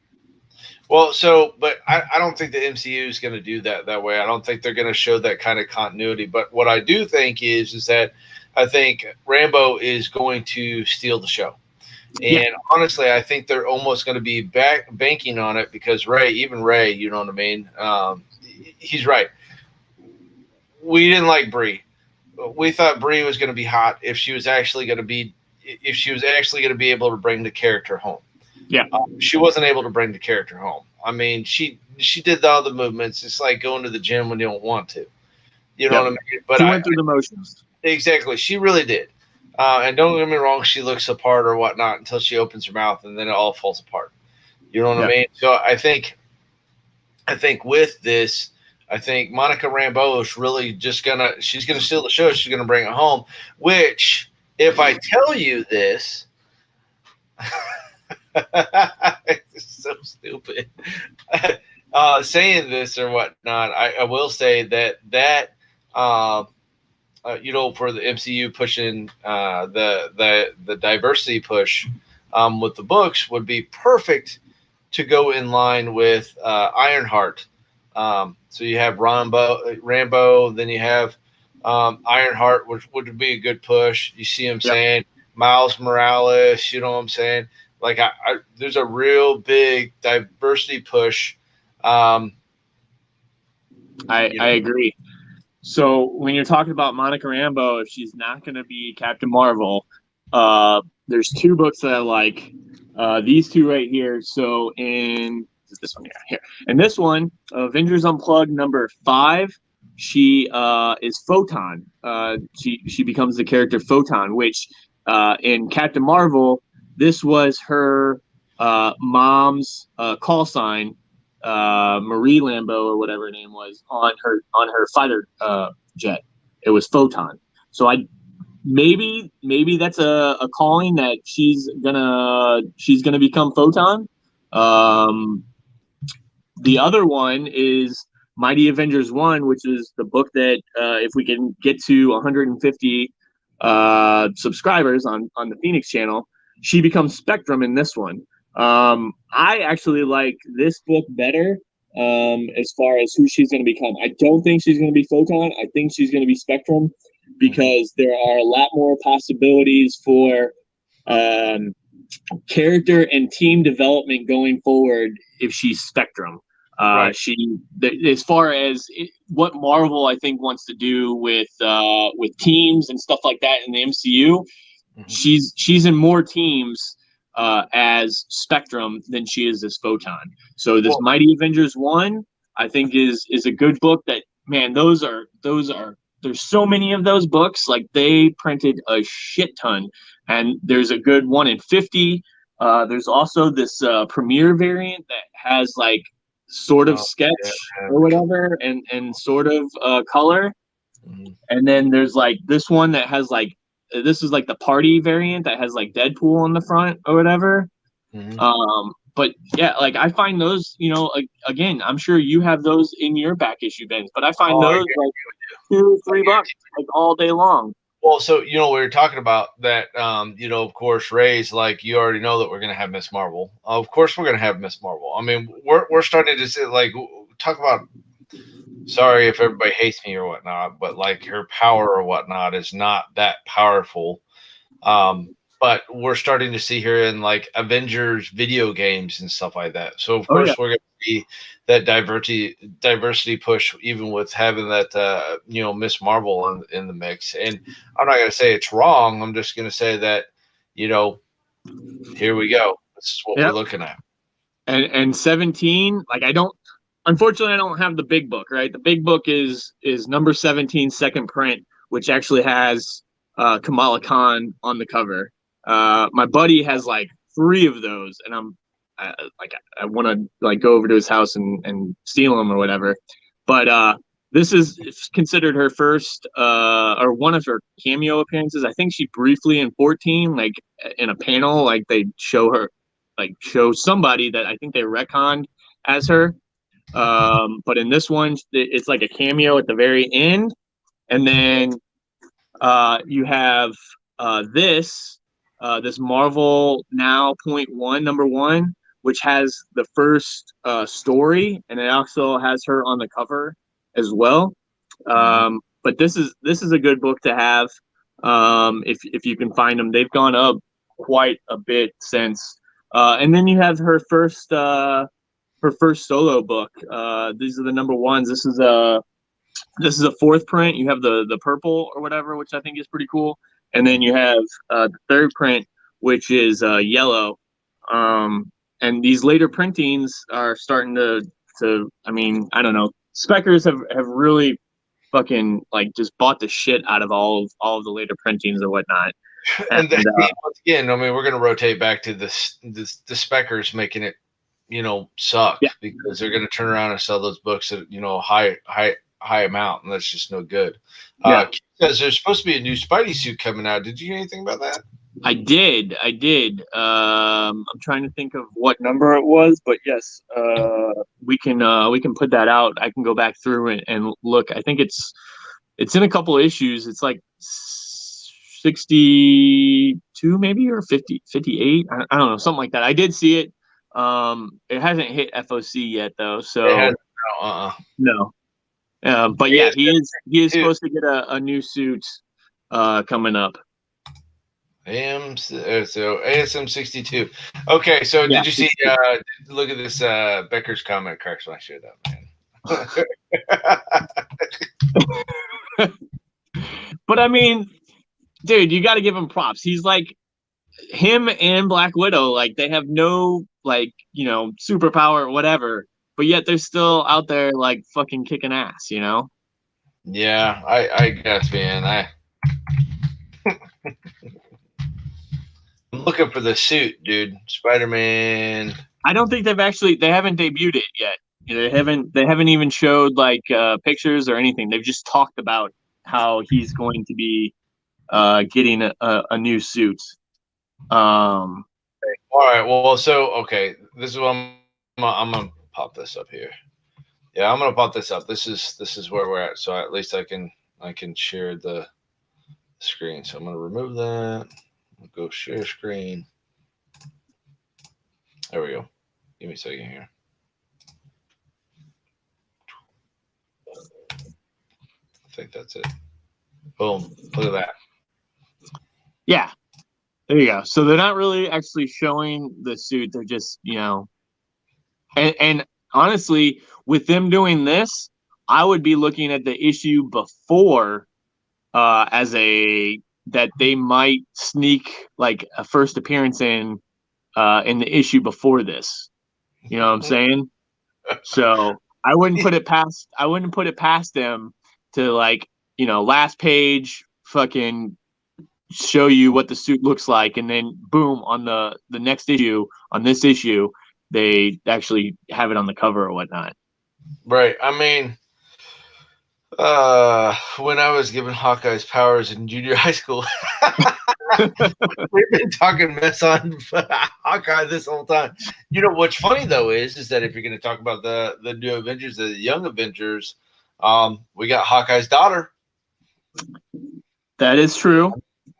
Well, but I don't think the MCU is going to do that way. I don't think they're going to show that kind of continuity. But what I do think is that I think Rambeau is going to steal the show. And honestly, I think they're almost going to be banking on it because Ray, you know what I mean? He's right. We didn't like Brie. We thought Brie was going to be hot if she was actually going to be able to bring the character home. Yeah. She wasn't able to bring the character home. I mean, she did all the movements. It's like going to the gym when you don't want to. You know what I mean? But she went through the motions. Exactly. She really did. And don't get me wrong, she looks the part or whatnot until she opens her mouth, and then it all falls apart. You know what I mean? So I think with this, I think Monica Rambeau is really she's gonna steal the show. She's gonna bring it home. Which, if I tell you this, it's so stupid. Saying this or whatnot, I will say that for the MCU pushing the diversity push with the books would be perfect to go in line with Ironheart. So you have Rambeau, then you have Ironheart, which would be a good push. You see him saying Miles Morales, you know what I'm saying? Like there's a real big diversity push. I agree. So when you're talking about Monica Rambeau, if she's not going to be Captain Marvel, there's two books that I like. These two right here. So in this one here. And this one, Avengers Unplugged number 5, she is Photon. She becomes the character Photon, which in Captain Marvel, this was her mom's call sign. Marie Lambeau or whatever her name was on her fighter jet. It was Photon. So maybe that's a calling that she's gonna become Photon. The other one is Mighty Avengers 1, which is the book that if we can get to 150 subscribers on the Phoenix channel, she becomes Spectrum in this one. I actually like this book better as far as who she's going to become. I don't think she's going to be Photon. I think she's going to be Spectrum because there are a lot more possibilities for character and team development going forward if she's Spectrum. Right. As far as what Marvel I think wants to do with teams and stuff like that in the MCU, she's in more teams as Spectrum than she is as Photon. So this Mighty Avengers 1, I think is a good book. That man, those are there's so many of those books. Like they printed a shit ton, and there's a good 1 in 50. There's also this premiere variant that has like sort of sketch or whatever and sort of color. And then there's like this one that has like, this is like the party variant that has like Deadpool on the front or whatever. But yeah, like I find those, again, I'm sure you have those in your back issue bins, but I find those like $2-3 like all day long. Well, so we were talking about that. Of course, Ray's like, you already know that we're gonna have Miss Marvel. Of course, we're gonna have Miss Marvel. I mean, we're starting to say, like, talk about. Sorry if everybody hates me or whatnot, but like her power or whatnot is not that powerful. Um, but we're starting to see her in like Avengers video games and stuff like that. So of Oh yeah, course we're going to see that diversity push, even with having that Miss Marvel in the mix. And I'm not going to say it's wrong. I'm just going to say that you know here we go. This is what we're yeah. looking at. And 17, like I don't, unfortunately I don't have the big book, right? The big book is number 17, second print, which actually has Kamala Khan on the cover. My buddy has like 3 of those, and I want to like go over to his house and steal them or whatever. But this is considered her first or one of her cameo appearances. I think she briefly in 14, like in a panel, like they show her, like show somebody that I think they retconned as her. But in this one, it's like a cameo at the very end, and then you have this Marvel Now .1 number 1, which has the first story, and it also has her on the cover as well. But this is a good book to have if you can find them. They've gone up quite a bit since. And then you have her first solo book. These are the number 1s. This is a 4th print. You have the purple or whatever, which I think is pretty cool, and then you have the 3rd print, which is yellow. And these later printings are starting to. I mean, I don't know. Speckers have really fucking like just bought the shit out of all of the later printings or whatnot. And then, And once again, I mean, we're going to rotate back to the speckers making it suck yeah, because they're going to turn around and sell those books at high amount, and that's just no good. yeah. Because there's supposed to be a new Spidey suit coming out. Did you hear anything about that? I did. I'm trying to think of what number it was, but yes, we can put that out. I can go back through and look. I think it's in a couple of issues. It's like 62 maybe, or 50, 58. I don't know, something like that. I did see it. It hasn't hit FOC yet though, It has so no. But yeah, he is ASM, supposed to get a new suit coming up. so ASM 62. Okay, so Yeah. did you see? Look at this Becker's comment. Cracks my shit up, man. But I mean, dude, you got to give him props. He's like him and Black Widow, like they have no like superpower or whatever, but yet they're still out there like fucking kicking ass. Yeah, I guess, man. I'm looking for the suit, dude. Spider-Man. I don't think they haven't debuted it yet. They haven't even showed like pictures or anything. They've just talked about how he's going to be getting a new suit. Um, All right. Well, so okay, this is what I'm gonna pop this up here. Yeah, I'm gonna pop this up. This is where we're at. So at least I can share the screen. So I'm gonna remove that. I'll go share screen. There we go. Give me a second here. I think that's it. Boom. Look at that. yeah, there you go. So they're not really actually showing the suit. They're just and honestly, with them doing this, I would be looking at the issue before as a that they might sneak like a first appearance in the issue before this. You know what I'm saying? So I wouldn't put it past them to like last page fucking show you what the suit looks like, and then boom, on the next issue, on this issue, they actually have it on the cover or whatnot. Right. I mean, when I was given Hawkeye's powers in junior high school, we've been talking mess on Hawkeye this whole time. What's funny though is that if you're going to talk about the new Avengers, the young Avengers, we got Hawkeye's daughter. That is true.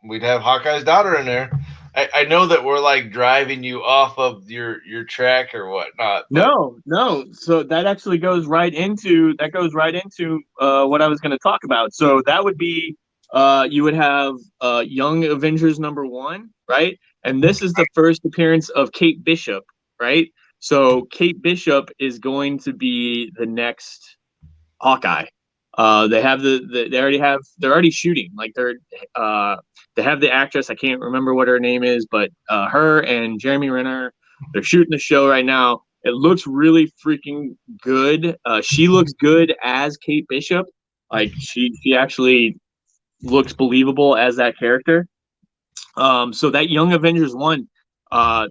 We'd have Hawkeye's daughter in there. I know that we're like driving you off of your track or whatnot, but No. So that actually goes right into what I was going to talk about. So that would be you would have Young Avengers #1, right? And this is the first appearance of Kate Bishop, right? So Kate Bishop is going to be the next Hawkeye. They have they're already shooting. Like they have the actress. I can't remember what her name is, but her and Jeremy Renner, they're shooting the show right now. It looks really freaking good. She looks good as Kate Bishop. Like she actually looks believable as that character. So that Young Avengers 1,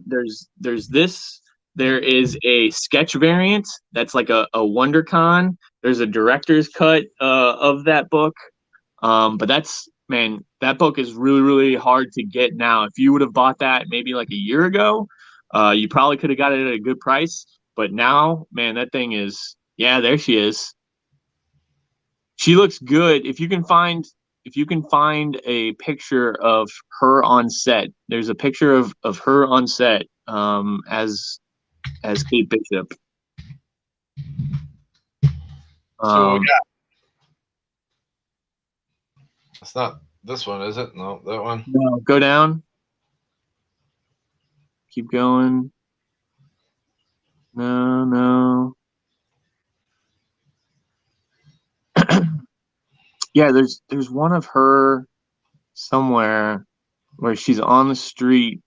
there's this. There is a sketch variant that's like a WonderCon. There's a director's cut of that book. But that book is really, really hard to get now. If you would have bought that maybe like a year ago, you probably could have got it at a good price. But now, man, that thing is, yeah, there she is. She looks good. If you can find a picture of her on set, there's a picture of her on set as Kate Bishop. so we got. It's not this one, is it? No, that one. No, go down. Keep going. No. Yeah, there's one of her somewhere where she's on the street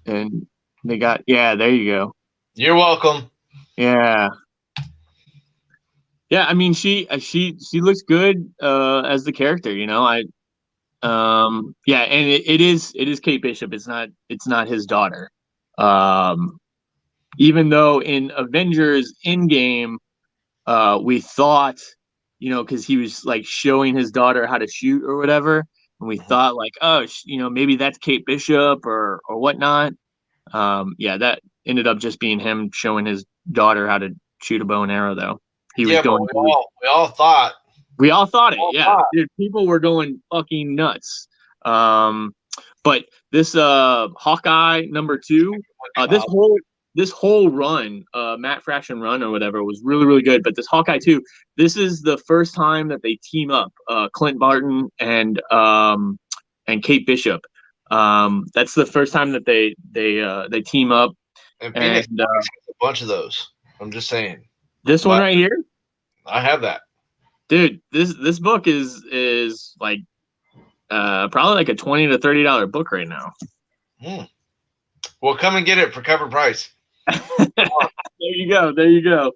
and there you go. You're welcome. Yeah. Yeah, I mean she looks good as the character, you know. Yeah, and it is Kate Bishop. It's not his daughter. Even though in Avengers Endgame, we thought, you know, because he was like showing his daughter how to shoot or whatever, and we thought like, oh, you know, maybe that's Kate Bishop or whatnot. Yeah, that ended up just being him showing his daughter how to shoot a bow and arrow, though. He was going. But we all thought. We all thought it. Yeah, dude, people were going fucking nuts. But this Hawkeye #2, this whole run, Matt Fraction run or whatever, was really, really good. But this Hawkeye 2, this is the first time that they team up, Clint Barton and Kate Bishop. That's the first time that they team up. And Phoenix has a bunch of those. I'm just saying. This one right here, I have that. Dude, this book is like probably like a $20 to $30 book right now. Well, come and get it for cover price. There you go.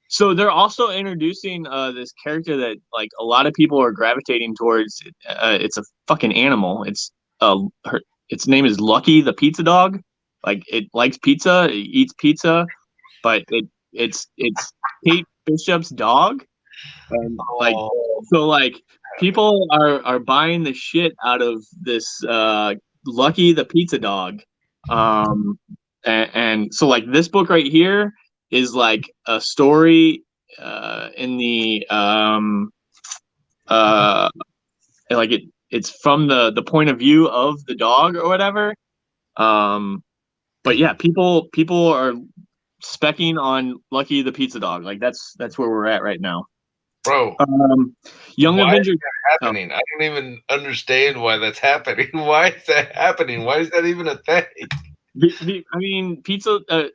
So they're also introducing this character that like a lot of people are gravitating towards. It's a fucking animal. Its name is Lucky the pizza dog. Like it likes pizza, it eats pizza, but it's Kate Bishop's dog. And like people are buying the shit out of this Lucky the pizza dog. And so like this book right here is like a story in the like it's from the point of view of the dog or whatever. But yeah, people are specking on Lucky the pizza dog. Like that's where we're at right now. Bro, Young Avengers is that happening? I don't even understand why that's happening. Why is that happening? Why is that even a thing? I mean, pizza. I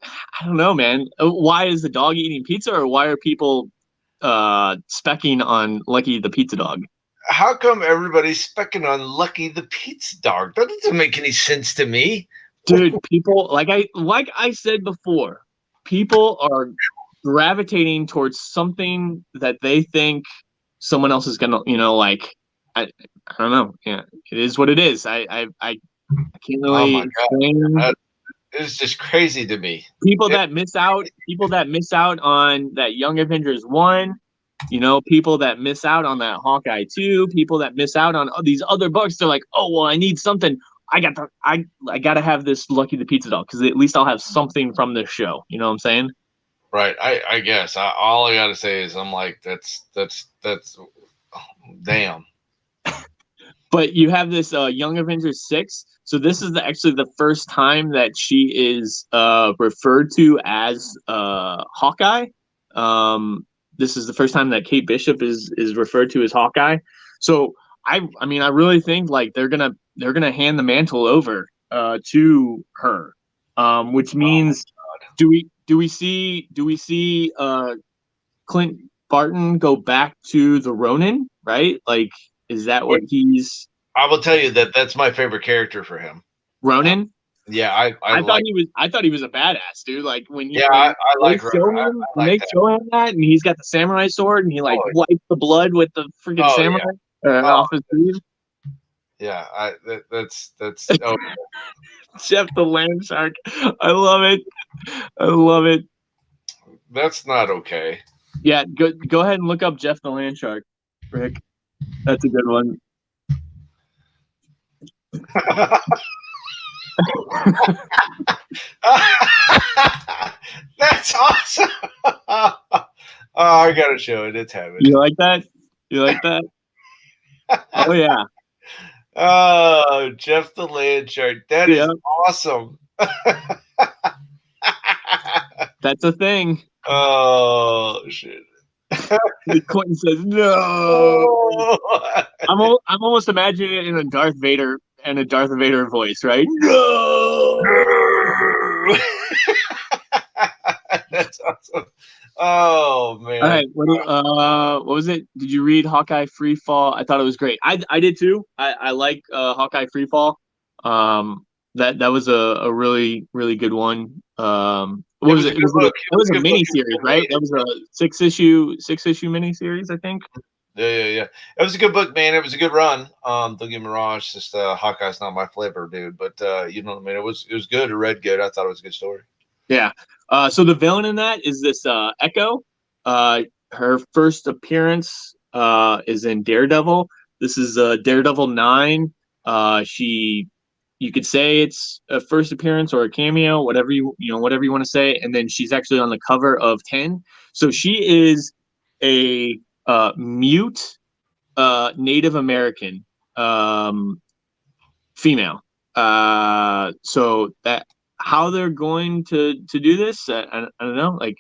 don't know, man. Why is the dog eating pizza, or why are people specking on Lucky the pizza dog? How come everybody's specking on Lucky the pizza dog? That doesn't make any sense to me, dude. People like I said before, people are gravitating towards something that they think someone else is gonna, you know, like I don't know. Yeah, it is what it is. I can't really explain. It's just crazy to me. People that miss out on that Young Avengers 1, you know, people that miss out on that Hawkeye 2, people that miss out on these other books, they're like, oh well, I need something. I gotta have this Lucky the Pizza Dog because at least I'll have something from this show. You know what I'm saying? Right. I guess all I gotta say is I'm like that's damn. But you have this Young Avengers 6. So this is actually the first time that she is referred to as Hawkeye. This is the first time that Kate Bishop is referred to as Hawkeye. So I mean I really think like they're gonna hand the mantle over to her, which means do we see Clint Barton go back to the Ronin, right? Like, is that what he's I will tell you that that's my favorite character for him. Ronin? Yeah, I I thought like. he was a badass dude. Like when Yeah, when I they like show Ronan. him I like that. that, and he's got the samurai sword, and he like Oh, wipes the blood with the freaking oh yeah. samurai Oh off his sleeve. yeah. That's. Oh, Jeff the Land Shark, I love it. I love it. that's not okay. Yeah, go ahead and look up Jeff the Land Shark, Rick. That's a good one. That's awesome. Oh, I gotta show it. It's heaven. You like that? You like that? Oh yeah. Oh, Jeff the Land Shark. That is awesome. That's a thing. Oh shit. Quentin says no. Oh. I'm almost imagining it in a Darth Vader voice, right? No. That's awesome. Oh man. All right. What was it? Did you read Hawkeye Free Fall? I thought it was great. I did too. I like Hawkeye Free Fall. That was a really really good one. What was it? It was a mini series, right? That was a six issue mini series, I think. Yeah. It was a good book, man. It was a good run. Don't get me wrong. It's just Hawkeye's not my flavor, dude. But you know what I mean. It was good. It read good. I thought it was a good story. Yeah. So the villain in that is this Echo. Her first appearance is in Daredevil. This is Daredevil 9. You could say it's a first appearance or a cameo, whatever whatever you want to say. And then she's actually on the cover of 10. So she is a mute Native American female. So that how they're going to do this, I don't know. Like,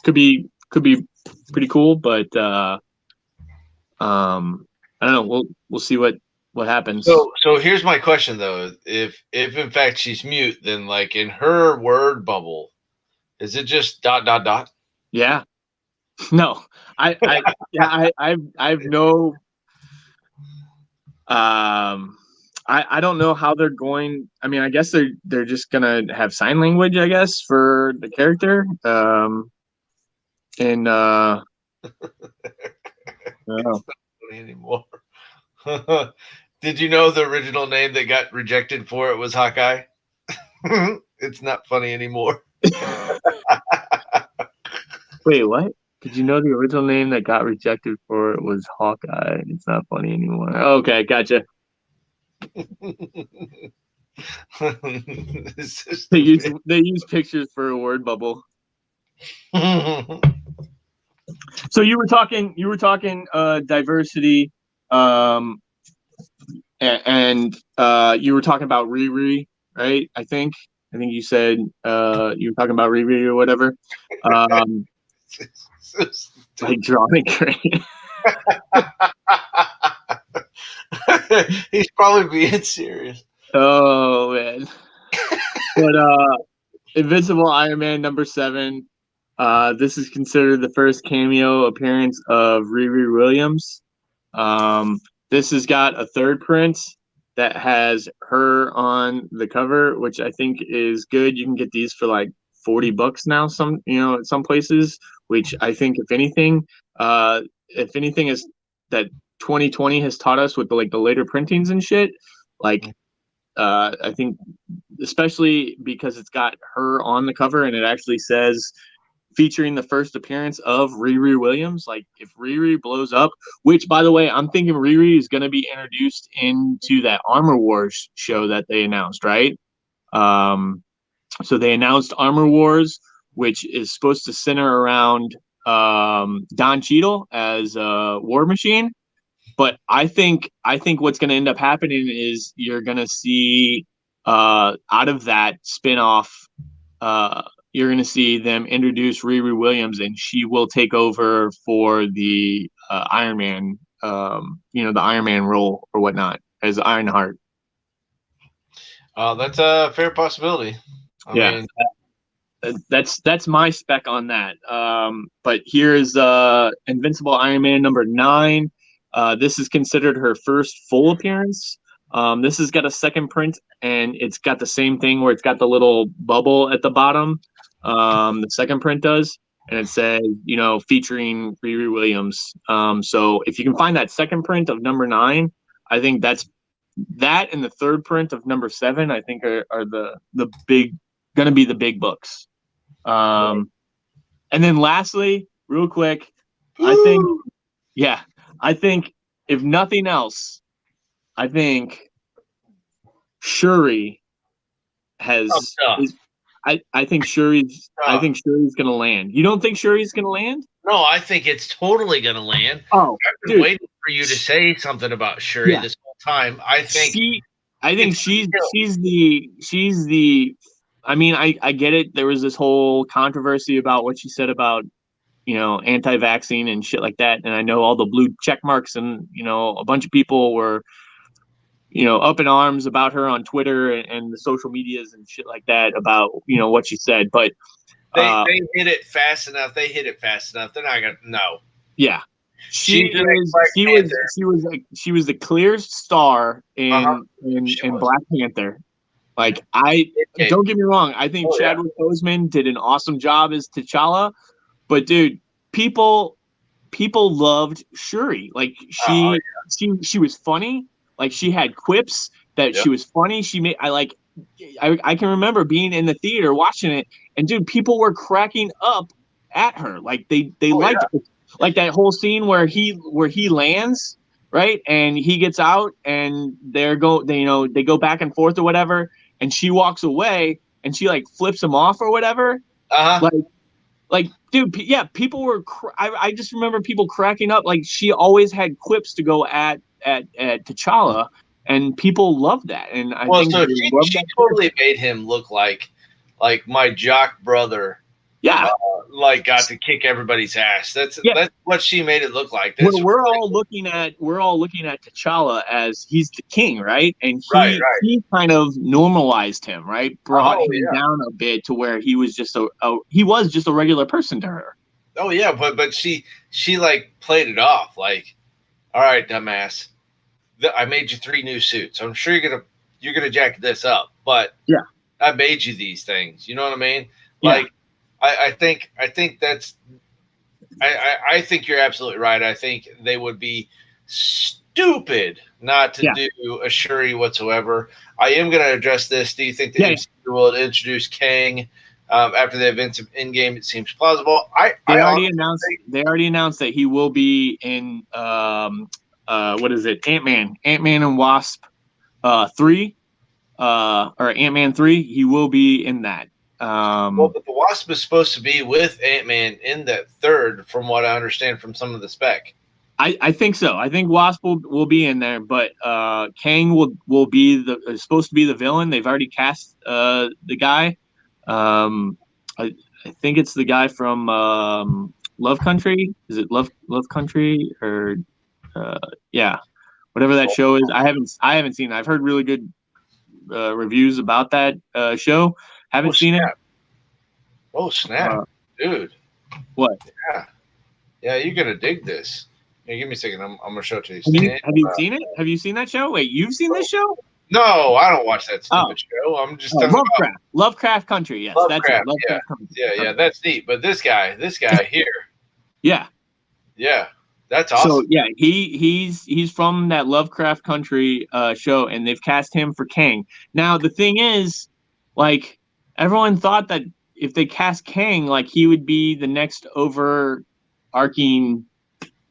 could be pretty cool, but I don't know. We'll see what happens. So here's my question though: if in fact she's mute, then like in her word bubble, is it just ... Yeah. No, I have no. I don't know how they're going. I mean, I guess they're just gonna have sign language, I guess, for the character. And I don't know. Anymore. Did you know the original name that got rejected for it was Hawkeye? It's not funny anymore. Wait, what? Did you know the original name that got rejected for it was Hawkeye? It's not funny anymore. Okay, gotcha. They use pictures for a word bubble. So you were talking diversity, and you were talking about Riri, right? I think you said you were talking about Riri or whatever. Like drawing great. He's probably being serious. Oh man. But Invincible Iron Man #7. This is considered the first cameo appearance of Riri Williams. This has got a third print that has her on the cover, which I think is good. You can get these for like $40 now. At some places, which I think if anything is that 2020 has taught us with the later printings and shit. Like, I think especially because it's got her on the cover and it actually says featuring the first appearance of Riri Williams. Like if Riri blows up, which by the way, I'm thinking Riri is going to be introduced into that Armor Wars show that they announced, right? So they announced Armor Wars, which is supposed to center around Don Cheadle as War Machine. But I think what's going to end up happening is you're going to see out of that spinoff, you're going to see them introduce Riri Williams, and she will take over for the Iron Man, the Iron Man role or whatnot as Ironheart. That's a fair possibility. I mean, that's my spec on that. But here's Invincible Iron Man #9. This is considered her first full appearance. This has got a second print, and it's got the same thing where it's got the little bubble at the bottom. The second print does, and it says, featuring Riri Williams. So if you can find that second print of #9, I think that's that, and the third print of #7. I think are the big, going to be the big books. And then lastly, real quick, I think if nothing else, I think Shuri has. I think Shuri's gonna land. You don't think Shuri's gonna land? No, I think it's totally gonna land. Oh, I've been waiting for you to say something about Shuri this whole time. I think she's the. I mean, I get it. There was this whole controversy about what she said about, anti-vaccine and shit like that. And I know all the blue check marks and, a bunch of people were, up in arms about her on Twitter and the social medias and shit like that about, what she said. But they hit it fast enough. They're not gonna no. Yeah. She was the clear star in Black Panther. Like, don't get me wrong, I think Chadwick Boseman did an awesome job as T'Challa, but dude, people loved Shuri. Like, she was funny. Like, she had quips that she was funny. I can remember being in the theater watching it, and dude, people were cracking up at her. Like, they liked it. Like that whole scene where he lands, right, and he gets out, and they go back and forth or whatever. And she walks away, and she flips him off or whatever. Like, dude, people were. I just remember people cracking up. Like, she always had quips to go at T'Challa, and people loved that. And I think she totally made him look like my jock brother. Yeah, got to kick everybody's ass. That's what she made it look like. We're all looking at T'Challa as he's the king, right? And he kind of normalized him, right? Brought him down a bit to where he was just a regular person to her. Oh yeah, but she played it off like, all right, dumbass, I made you 3 new suits. I'm sure you're gonna jack this up, but I made you these things. You know what I mean? Like. I think that's. I think you're absolutely right. I think they would be stupid not to do a Shuri whatsoever. I am going to address this. Do you think that MCU will introduce Kang after the events of Endgame? It seems plausible. They already announced that he will be in what is it? Ant-Man and Wasp 3 or Ant-Man 3. He will be in that. But the Wasp is supposed to be with Ant-Man in that third, from what I understand from some of the spec. I think so. I think Wasp will be in there, but Kang will be is supposed to be the villain. They've already cast the guy. I think it's the guy from Love Country. Is it Love Country or whatever that show is? I haven't seen it. I've heard really good reviews about that show. Haven't seen it. Oh snap, dude! What? Yeah, you're gonna dig this. Hey, give me a second. I'm gonna show it to you. Have you seen it? Have you seen that show? Wait, you've seen this show? No, I don't watch that stupid show. I'm just talking about Lovecraft Country. Yes, that's it. Lovecraft Country. Yeah, that's neat. But this guy here. Yeah, that's awesome. So he's from that Lovecraft Country show, and they've cast him for Kang. Now the thing is, like, everyone thought that if they cast Kang, like, he would be the next overarching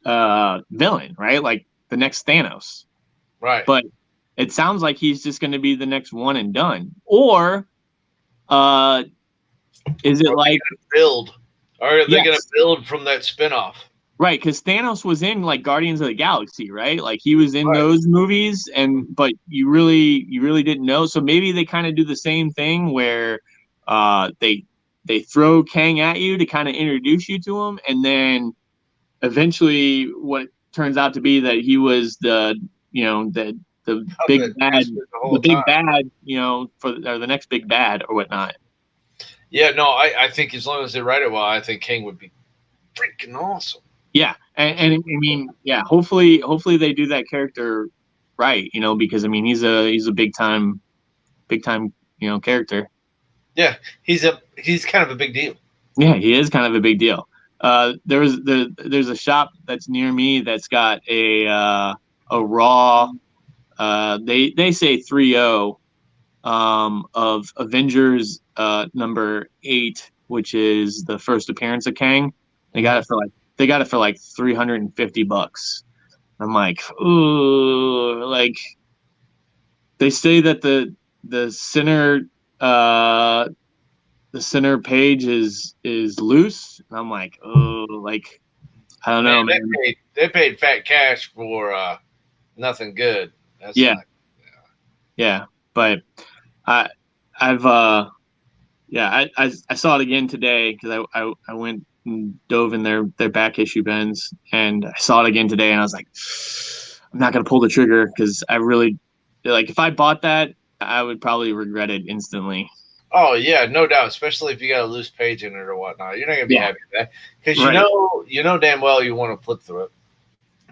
villain, right? Like the next Thanos. Right. But it sounds like he's just going to be the next one and done. Or is it like build? Or are they going to build from that spinoff? Right, because Thanos was in like Guardians of the Galaxy, right? Like he was in Right. those movies, but you really didn't know. So maybe they kind of do the same thing where they throw Kang at you to kind of introduce you to him, and then eventually what turns out to be that he was the big Puppet bad, master the whole time. or the next big bad or whatnot. Yeah, no, I think as long as they write it well, I think King would be freaking awesome. Yeah, and I mean, yeah, hopefully they do that character right, because I mean he's a big time character. Yeah, he's kind of a big deal. Yeah, he is kind of a big deal. There's a shop that's near me that's got a raw they say 3.0 of Avengers number 8, which is the first appearance of Kang. They got it for like $350. I'm like, ooh, like they say that the center uh the center page is loose. And I'm like, oh, like I don't Man, know, man. they paid fat cash for nothing good. That's Yeah, not. yeah, but I I've yeah, I saw it again today because I went and dove in their back issue bins, and I saw it again today, and I was like, I'm not gonna pull the trigger because I really like if I bought that, I would probably regret it instantly. Oh yeah, no doubt. Especially if you got a loose page in it or whatnot, you're not gonna be Yeah, happy with that because right. you know damn well you want to flip through it.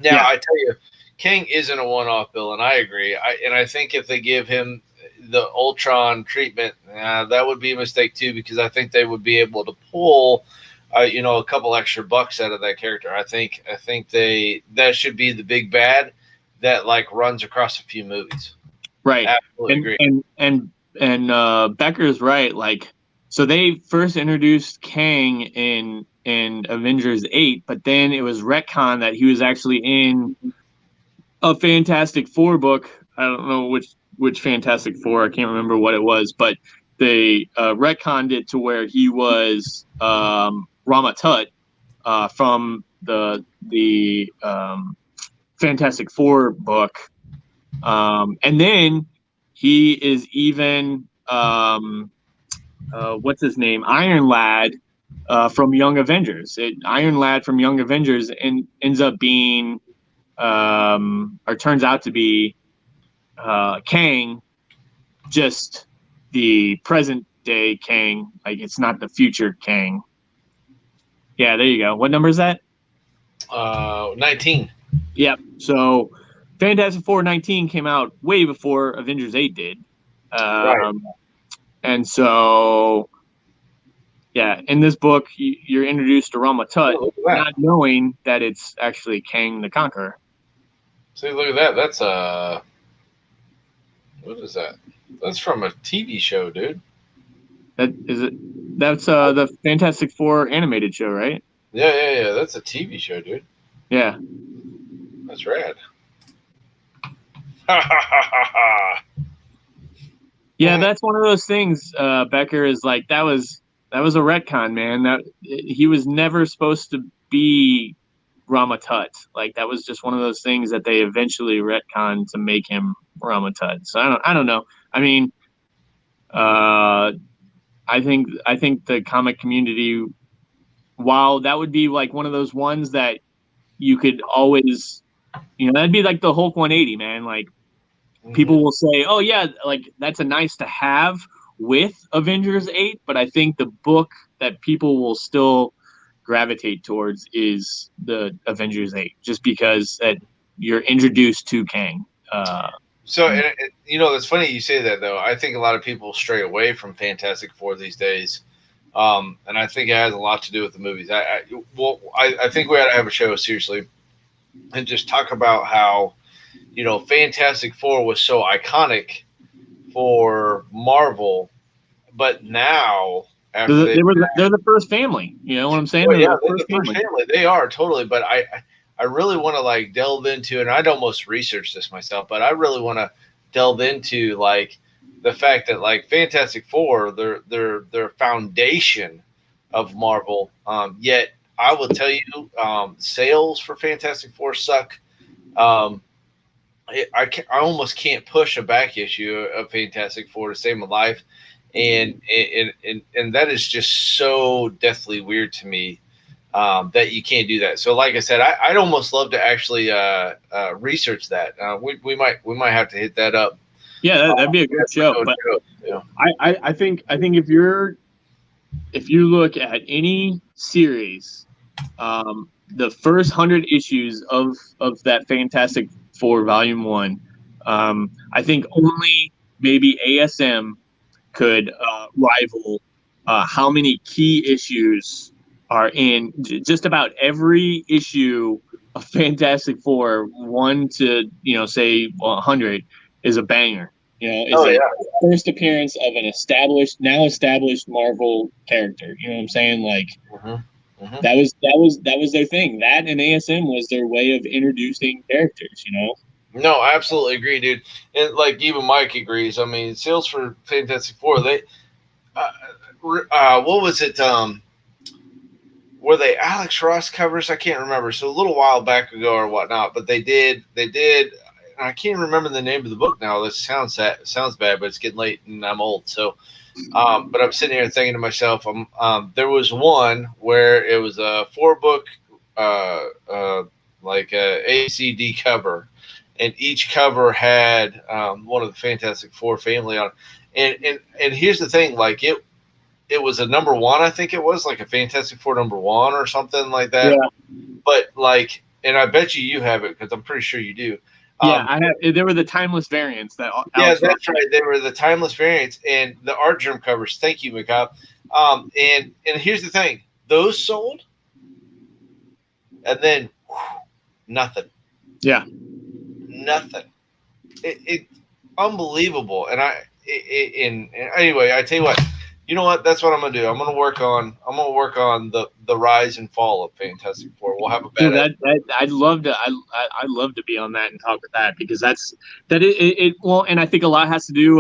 Now Yeah, I tell you, King isn't a one-off bill, and I agree. I think if they give him the Ultron treatment, that would be a mistake too because I think they would be able to pull, a couple extra bucks out of that character. I think that should be the big bad that like runs across a few movies. right. Absolutely And agree. Becker's right. Like, so they first introduced Kang in Avengers 8, but then it was retcon that he was actually in a Fantastic Four book. I don't know which Fantastic Four. I can't remember what it was, but they retconned it to where he was Rama Tut from the Fantastic Four book, and then he is even what's his name, Iron Lad from Young Avengers. Iron Lad from Young Avengers ends up being or turns out to be Kang, just the present day Kang. Like it's not the future Kang. Yeah, there you go. What number is that? 19. Yep. So Fantastic Four 19 came out way before Avengers 8 did. Right. Um, and so, yeah, in this book, you're introduced to Rama Tut, Oh, look at that. not knowing that it's actually Kang the Conqueror. See, look at that. That's what is that? That's from a TV show, dude. That is it. That's the Fantastic Four animated show, right? Yeah. That's a TV show, dude. Yeah. That's rad. Ha ha ha ha ha. Yeah, that's one of those things. Becker is like that was a retcon, man. That he was never supposed to be Rama Tut. Like that was just one of those things that they eventually retconned to make him Rama Tut. So I don't know. I mean, uh, I think the comic community, while that would be like one of those ones that you could always, that'd be like the Hulk 180, man. Like Mm-hmm. people will say, "Oh yeah, like that's a nice to have with Avengers 8," but I think the book that people will still gravitate towards is the Avengers 8, just because that you're introduced to Kang. So, that's funny you say that, though. I think a lot of people stray away from Fantastic Four these days. And I think it has a lot to do with the movies. I think we ought to have a show, seriously, and just talk about how, Fantastic Four was so iconic for Marvel, but now, after They're, they they were they're the first family. You know what I'm saying? Well, They're yeah, the they're first the first family. family. They are totally, but I really want to like delve into, and I'd almost research this myself, but I really want to delve into like the fact that like Fantastic Four, their foundation of Marvel, yet I will tell you, sales for Fantastic Four suck. Um, I almost can't push a back issue of Fantastic Four to save my life, and that is just so deathly weird to me, that you can't do that. So, like I said, I'd almost love to actually research that. We might have to hit that up. Yeah, that'd be a good show. But Yeah. I think if you look at any series, the first 100 issues of that Fantastic Four Volume One, I think only maybe ASM could rival how many key issues are in just about every issue of Fantastic Four. One to say 100 is a banger. Is Oh a yeah. first appearance of an now established Marvel character. You know what I'm saying? Like Hmm. Hmm. that was their thing. That and ASM was their way of introducing characters. No, I absolutely agree, dude. And like even Mike agrees. I mean, sales for Fantastic Four, they uh, what was it? Were they Alex Ross covers? I can't remember. So a little while back ago or whatnot, but they did. They did. I can't remember the name of the book now. This sounds bad, but it's getting late and I'm old. So, but I'm sitting here thinking to myself, there was one where it was a 4 book, uh, uh, like a ACD cover, and each cover had one of the Fantastic Four family on it. And here's the thing, like it was a number one, I think it was like a Fantastic Four number one or something like that. Yeah. But like, and I bet you have it because I'm pretty sure you do. Yeah, I have. There were the timeless variants that Yeah, Alex Ross. that's right. They were the timeless variants and the art germ covers. Thank you, McCobb. And here's the thing: those sold, and then nothing, Yeah. nothing. It unbelievable. And anyway, I tell you what. You know what? That's what I'm gonna do. I'm gonna work on the rise and fall of Fantastic Four. We'll have a Dude, badass. I'd love to. I'd love to be on that and talk with that because it. Well, and I think a lot has to do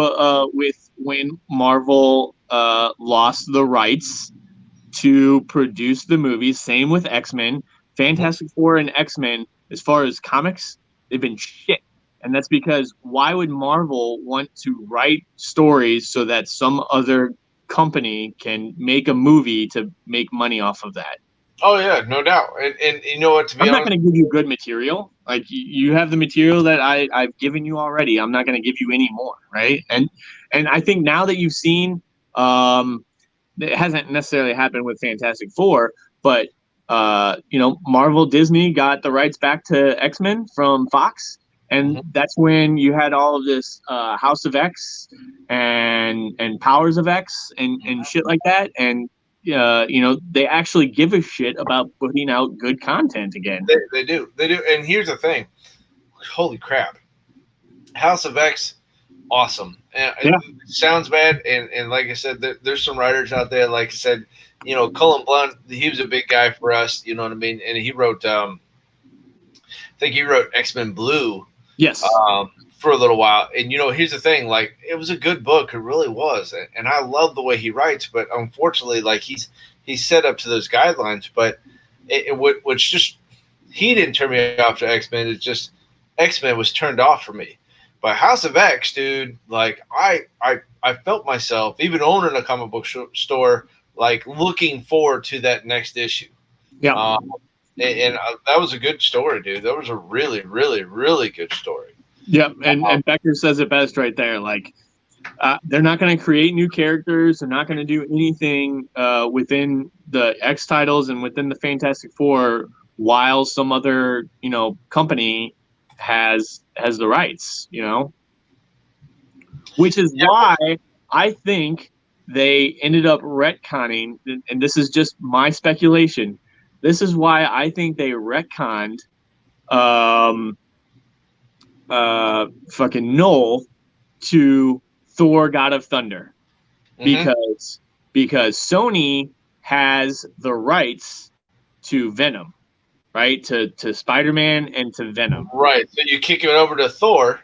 with when Marvel lost the rights to produce the movies. Same with X-Men, Fantastic Four, and X-Men. As far as comics, they've been shit, and that's because why would Marvel want to write stories so that some other company can make a movie to make money off of that? Oh yeah, no doubt. And you know what? To be I'm not honest, going to give you good material. Like you have the material that I've given you already. I'm not going to give you any more, right? And I think now that you've seen, it hasn't necessarily happened with Fantastic Four, but Marvel Disney got the rights back to X-Men from Fox, and that's when you had all of this House of X and Powers of X and shit like that, and they actually give a shit about putting out good content again. they do. And here's the thing: holy crap, House of X, awesome. And Yeah. it sounds bad, and like I said, there's some writers out there. Like I said, Cullen Blunt, he was a big guy for us. You know what I mean? And he wrote, I think he wrote X-Men Blue. Yes. For a little while. And here's the thing: like, it was a good book, it really was, and I love the way he writes. But unfortunately, like he's set up to those guidelines. But which just he didn't turn me off to X-Men. It's just X-Men was turned off for me. But House of X, dude, like I felt myself even owning a comic book store, like looking forward to that next issue. Yeah. And that was a good story, dude. That was a really, really, really good story. Yep, and Becker says it best right there. Like, they're not going to create new characters. They're not going to do anything within the X titles and within the Fantastic Four while some other company has the rights. Which is why I think they ended up retconning, and this is just my speculation. This is why I think they retconned. Fucking Null to Thor: God of Thunder because Sony has the rights to Venom, right? To Spider-Man and to Venom. Right. So you kick it over to Thor.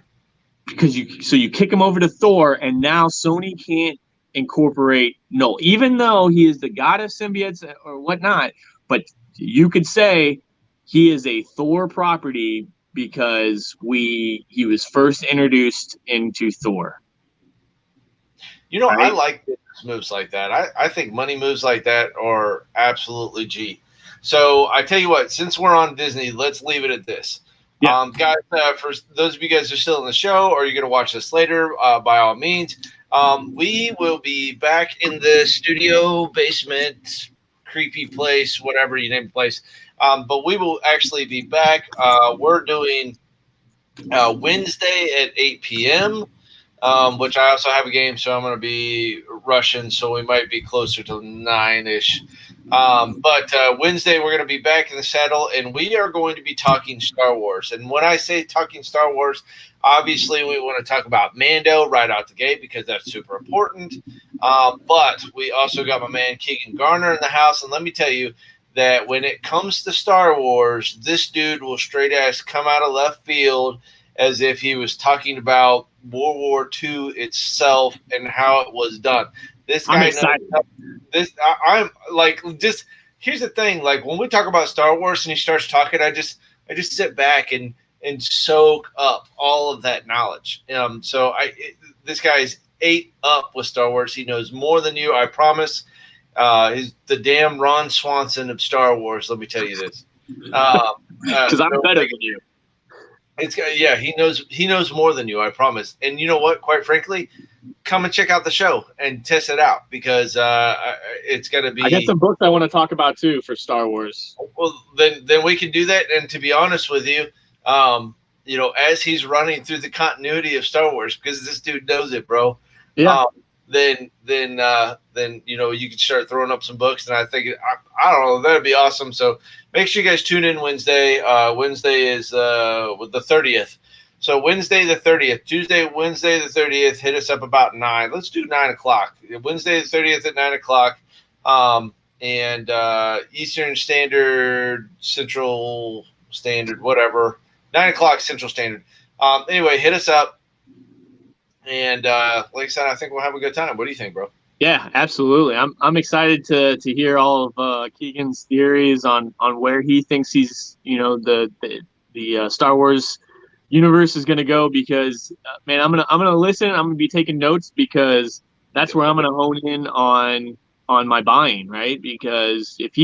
Because you kick him over to Thor, and now Sony can't incorporate Null, even though he is the god of symbiotes or whatnot. But you could say he is a Thor property because he was first introduced into Thor. You know, I Right? like business moves like that. I think money moves like that are absolutely G. So I tell you what, since we're on Disney, let's leave it at this. Yeah. Guys, for those of you guys who are still in the show or you're going to watch this later, by all means, we will be back in the studio basement, creepy place, whatever you name the place. But we will actually be back. We're doing Wednesday at 8 p.m. Which I also have a game, so I'm going to be rushing, so we might be closer to 9-ish. But Wednesday, we're going to be back in the saddle, and we are going to be talking Star Wars. And when I say talking Star Wars, obviously we want to talk about Mando right out the gate because that's super important. But we also got my man Keegan Garner in the house, and let me tell you that when it comes to Star Wars, this dude will straight ass come out of left field as if he was talking about World War II itself and how it was done. This guy knows this. I'm like, just here's the thing. Like when we talk about Star Wars and he starts talking, I just sit back and soak up all of that knowledge. This guy is ate up with Star Wars. He knows more than you. I promise. He's the damn Ron Swanson of Star Wars. Let me tell you this. Because I'm better than you. He knows more than you, I promise. And you know what? Quite frankly, come and check out the show and test it out because it's gonna be. I got some books I want to talk about too for Star Wars. Well, then we can do that. And to be honest with you, as he's running through the continuity of Star Wars, because this dude knows it, bro. Yeah. Then you can start throwing up some books, and I think I don't know, that'd be awesome. So make sure you guys tune in Wednesday. Wednesday is the 30th. So Wednesday the 30th, Wednesday the 30th. Hit us up about 9. Let's do 9 o'clock. Wednesday the 30th at 9 o'clock, and Eastern Standard, Central Standard, whatever. 9 o'clock Central Standard. Anyway, hit us up. And like I said, I think we'll have a good time. What do you think, bro? Yeah, absolutely. I'm excited to hear all of Keegan's theories on where he thinks he's the Star Wars universe is going to go because man, I'm gonna listen. I'm gonna be taking notes because that's where I'm gonna hone in on my buying, right? Because if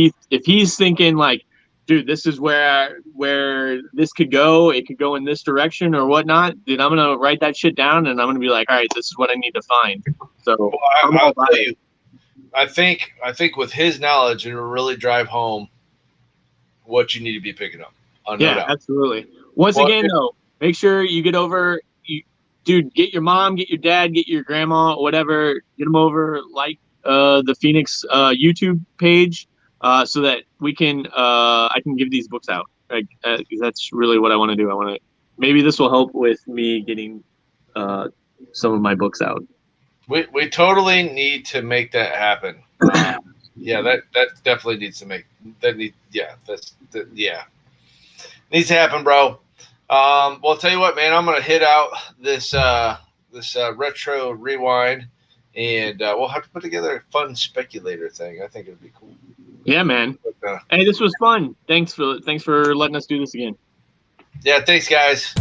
he's thinking like, dude, this is where this could go. It could go in this direction or whatnot. Dude, I'm gonna write that shit down and I'm gonna be like, all right, this is what I need to find. So I'll tell you, I think with his knowledge, it'll really drive home what you need to be picking up. Yeah, absolutely. Once again, though, make sure you get over. Dude, get your mom, get your dad, get your grandma, whatever. Get them over, like the Phoenix YouTube page. So that we can, I can give these books out. Like, that's really what I want to do. Maybe this will help with me getting some of my books out. We totally need to make that happen. Yeah, that definitely needs to needs to happen, bro. Well, I'll tell you what, man. I'm gonna hit out this retro rewind, and we'll have to put together a fun speculator thing. I think it'd be cool. Yeah, man. Hey, this was fun. Thanks for letting us do this again. Yeah, thanks, guys.